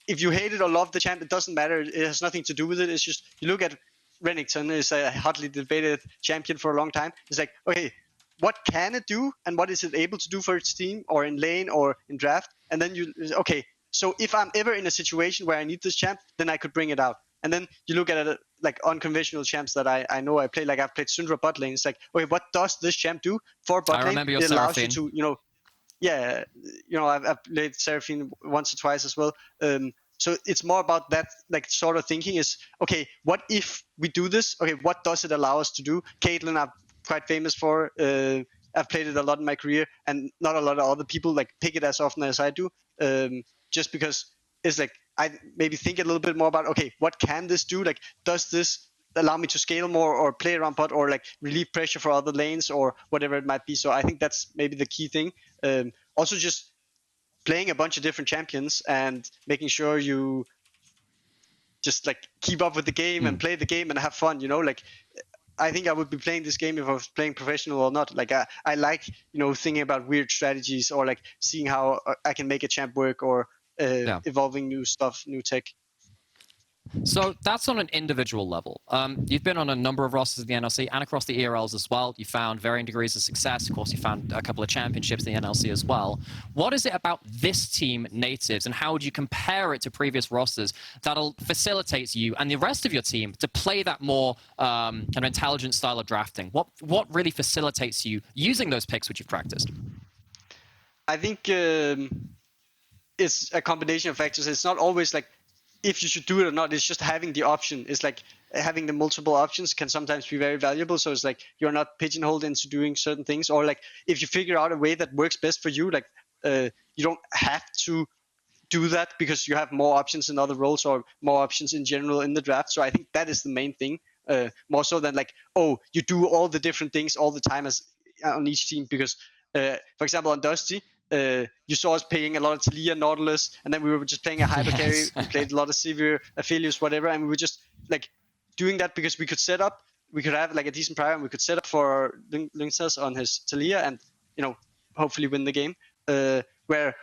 if you hate it or love the champ, it doesn't matter. It has nothing to do with it. It's just, you look at Renekton, is a hotly debated champion for a long time. It's like, okay, what can it do and what is it able to do for its team or in lane or in draft? And then you, okay, so if I'm ever in a situation where I need this champ, then I could bring it out. And then you look at it like unconventional champs that I know I play. Like I've played Syndra bot lane. It's like, okay, what does this champ do for bot lane? I remember your It allows you Seraphine. to, I've played Seraphine once or twice as well. So it's more about that like sort of thinking is, okay, what if we do this? Okay, what does it allow us to do? Caitlyn, I'm quite famous for. I've played it a lot in my career, and not a lot of other people like pick it as often as I do. Just because it's like, I maybe think a little bit more about, okay, what can this do? Like, does this allow me to scale more or play around bot or like relieve pressure for other lanes or whatever it might be? So I think that's maybe the key thing. Also just playing a bunch of different champions and making sure you just like keep up with the game and play the game and have fun, like I think I would be playing this game if I was playing professional or not. Like I like, thinking about weird strategies or like seeing how I can make a champ work or evolving new stuff, new tech. So that's on an individual level. You've been on a number of rosters in the NLC and across the ERLs as well. You found varying degrees of success. Of course, you found a couple of championships in the NLC as well. What is it about this team, Nativz, and how would you compare it to previous rosters that'll facilitate you and the rest of your team to play that more kind of intelligent style of drafting? What really facilitates you using those picks which you've practiced? I think it's a combination of factors. It's not always like if you should do it or not. It's just having the option. It's like having the multiple options can sometimes be very valuable. So it's like you're not pigeonholed into doing certain things, or like if you figure out a way that works best for you, like you don't have to do that because you have more options in other roles or more options in general in the draft. So I think that is the main thing, more so than like, oh, you do all the different things all the time as on each team. Because for example on Dusty, you saw us playing a lot of Talia, Nautilus, and then we were just playing a hyper carry. We played a lot of Severe, Aphelios, whatever, and we were just like doing that because we could set up, we could have like a decent prior, and we could set up for Linksas on his Talia and hopefully win the game. Where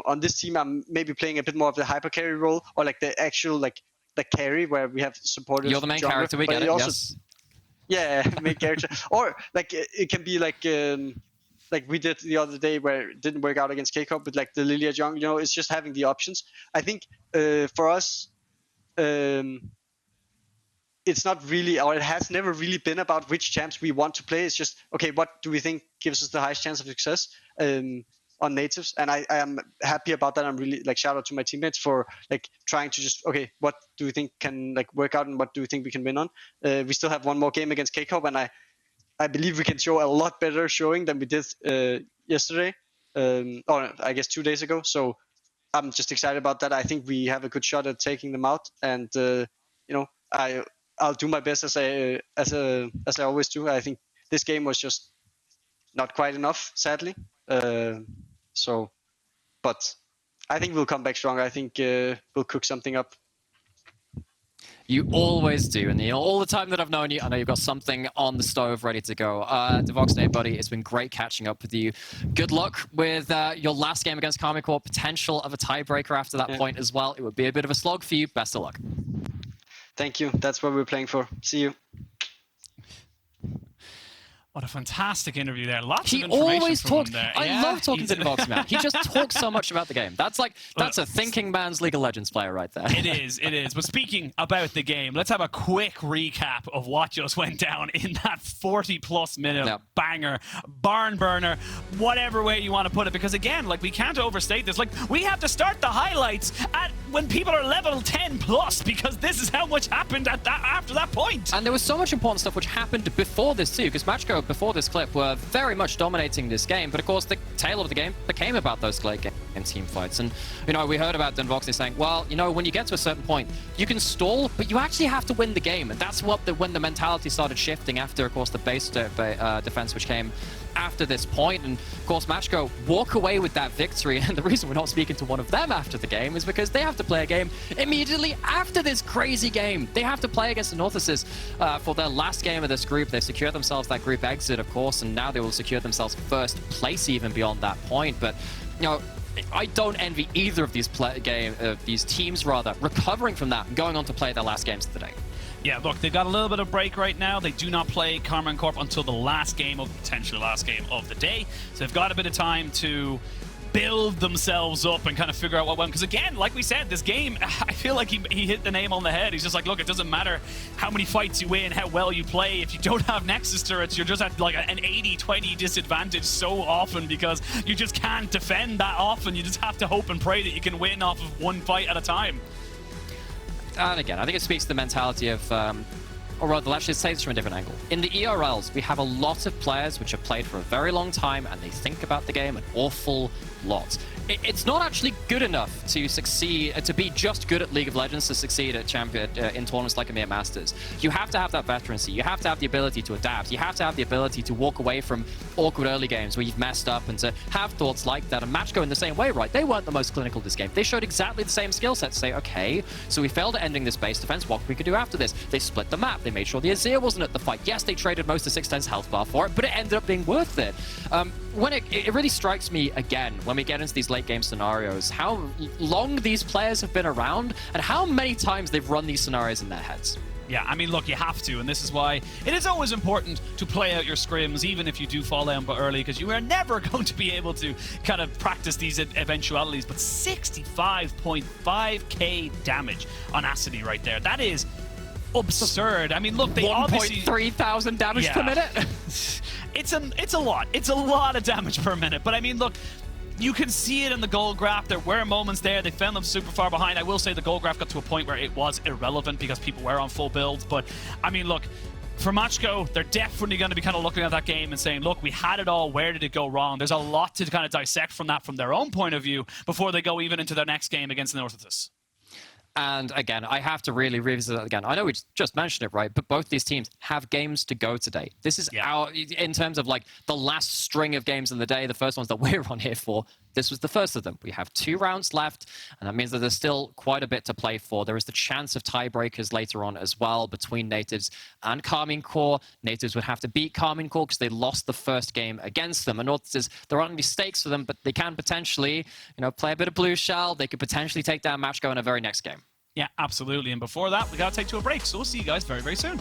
on this team I'm maybe playing a bit more of the hyper carry role, or like the actual like the carry where we have supportive. You're the main character, we get it. Yes. Yeah, main character, or like it can be like we did the other day where it didn't work out against K-Cup with like the Lilia jungle. It's just having the options. I think for us, it's not really, or it has never really been about which champs we want to play. It's just, okay, what do we think gives us the highest chance of success on Nativz? And I am happy about that. I'm really like, shout out to my teammates for like trying to just, okay, what do we think can like work out and what do we think we can win on? We still have one more game against K-Cup, and I believe we can show a lot better showing than we did yesterday, or I guess 2 days ago. So I'm just excited about that. I think we have a good shot at taking them out, and I'll do my best as I always do. I think this game was just not quite enough, sadly. But I think we'll come back stronger. I think we'll cook something up. You always do, and all the time that I've known you, I know you've got something on the stove ready to go. Devoxnate, buddy, it's been great catching up with you. Good luck with your last game against Karmine Corp. Potential of a tiebreaker after that point as well. It would be a bit of a slog for you. Best of luck. Thank you. That's what we're playing for. See you. What a fantastic interview there. Lots he of information always from talks. him there. I love talking to Devox, man. He just talks so much about the game. That's a thinking man's League of Legends player right there. It is. But speaking about the game, let's have a quick recap of what just went down in that 40+ minute banger, barn burner, whatever way you want to put it. Because again, like, we can't overstate this. Like, we have to start the highlights at when people are level 10+, because this is how much happened at that after that point. And there was so much important stuff which happened before this too, because Macko before this clip were very much dominating this game, but of course the tail of the game became about those late game team fights. And you know, we heard about Dunvoxy saying, well, you know, when you get to a certain point, you can stall, but you actually have to win the game. And that's what when the mentality started shifting after, of course, the base defense which came after this point. And of course, Macko walk away with that victory. And the reason we're not speaking to one of them after the game is because they have to play a game immediately after this crazy game. They have to play against the Nativz for their last game of this group. They secured themselves that group exit, of course, and now they will secure themselves first place even beyond that point. But you know, I don't envy either of these these teams rather recovering from that and going on to play their last games of the day. Yeah, look, they've got a little bit of break right now. They do not play Karmine Corp until the last game of the potential last game of the day. So they've got a bit of time to build themselves up and kind of figure out what went. Because again, like we said, this game, I feel like he hit the nail on the head. He's just like, look, it doesn't matter how many fights you win, how well you play. If you don't have Nexus turrets, you're just at like an 80-20 disadvantage so often because you just can't defend that often. You just have to hope and pray that you can win off of one fight at a time. And again, I think it speaks to the mentality of, or rather, let's just say this from a different angle. In the ERLs, we have a lot of players which have played for a very long time and they think about the game an awful lot. It's not actually good enough to succeed, to be just good at League of Legends to succeed at in tournaments like EMEA Masters. You have to have that veterancy. You have to have the ability to adapt. You have to have the ability to walk away from awkward early games where you've messed up and to have thoughts like that. And Macko in the same way, right? They weren't the most clinical this game. They showed exactly the same skill set to say, okay, so we failed at ending this base defense. What we could do after this? They split the map. They made sure the Azir wasn't at the fight. Yes, they traded most of 610's health bar for it, but it ended up being worth it. When it really strikes me again when we get into these late game scenarios, how long these players have been around and how many times they've run these scenarios in their heads. Yeah, I mean, look, you have to, and this is why it is always important to play out your scrims, even if you do fall down but early, because you are never going to be able to kind of practice these eventualities. But 65.5k damage on Acity right there. That is absurd. I mean, look, they obviously 1,300 damage per minute. It's a lot. It's a lot of damage per minute. But I mean, look, you can see it in the goal graph. There were moments there. They found them super far behind. I will say the goal graph got to a point where it was irrelevant because people were on full builds. But I mean, look, for Macko, they're definitely going to be kind of looking at that game and saying, look, we had it all. Where did it go wrong? There's a lot to kind of dissect from that from their own point of view before they go even into their next game against the Nativz. And again, I have to really revisit that again. I know we just mentioned it, right? But both these teams have games to go today. This is in terms of like the last string of games in the day, the first ones that we're on here for, this was the first of them. We have 2 rounds left, and that means that there's still quite a bit to play for. There is the chance of tiebreakers later on as well between Nativz and Karmine Corp. Nativz would have to beat Karmine Corp because they lost the first game against them. And Nativz, there aren't any stakes for them, but they can potentially, you know, play a bit of blue shell. They could potentially take down Macko in a very next game. Yeah, absolutely. And before that, we got to take to a break. So we'll see you guys very, very soon.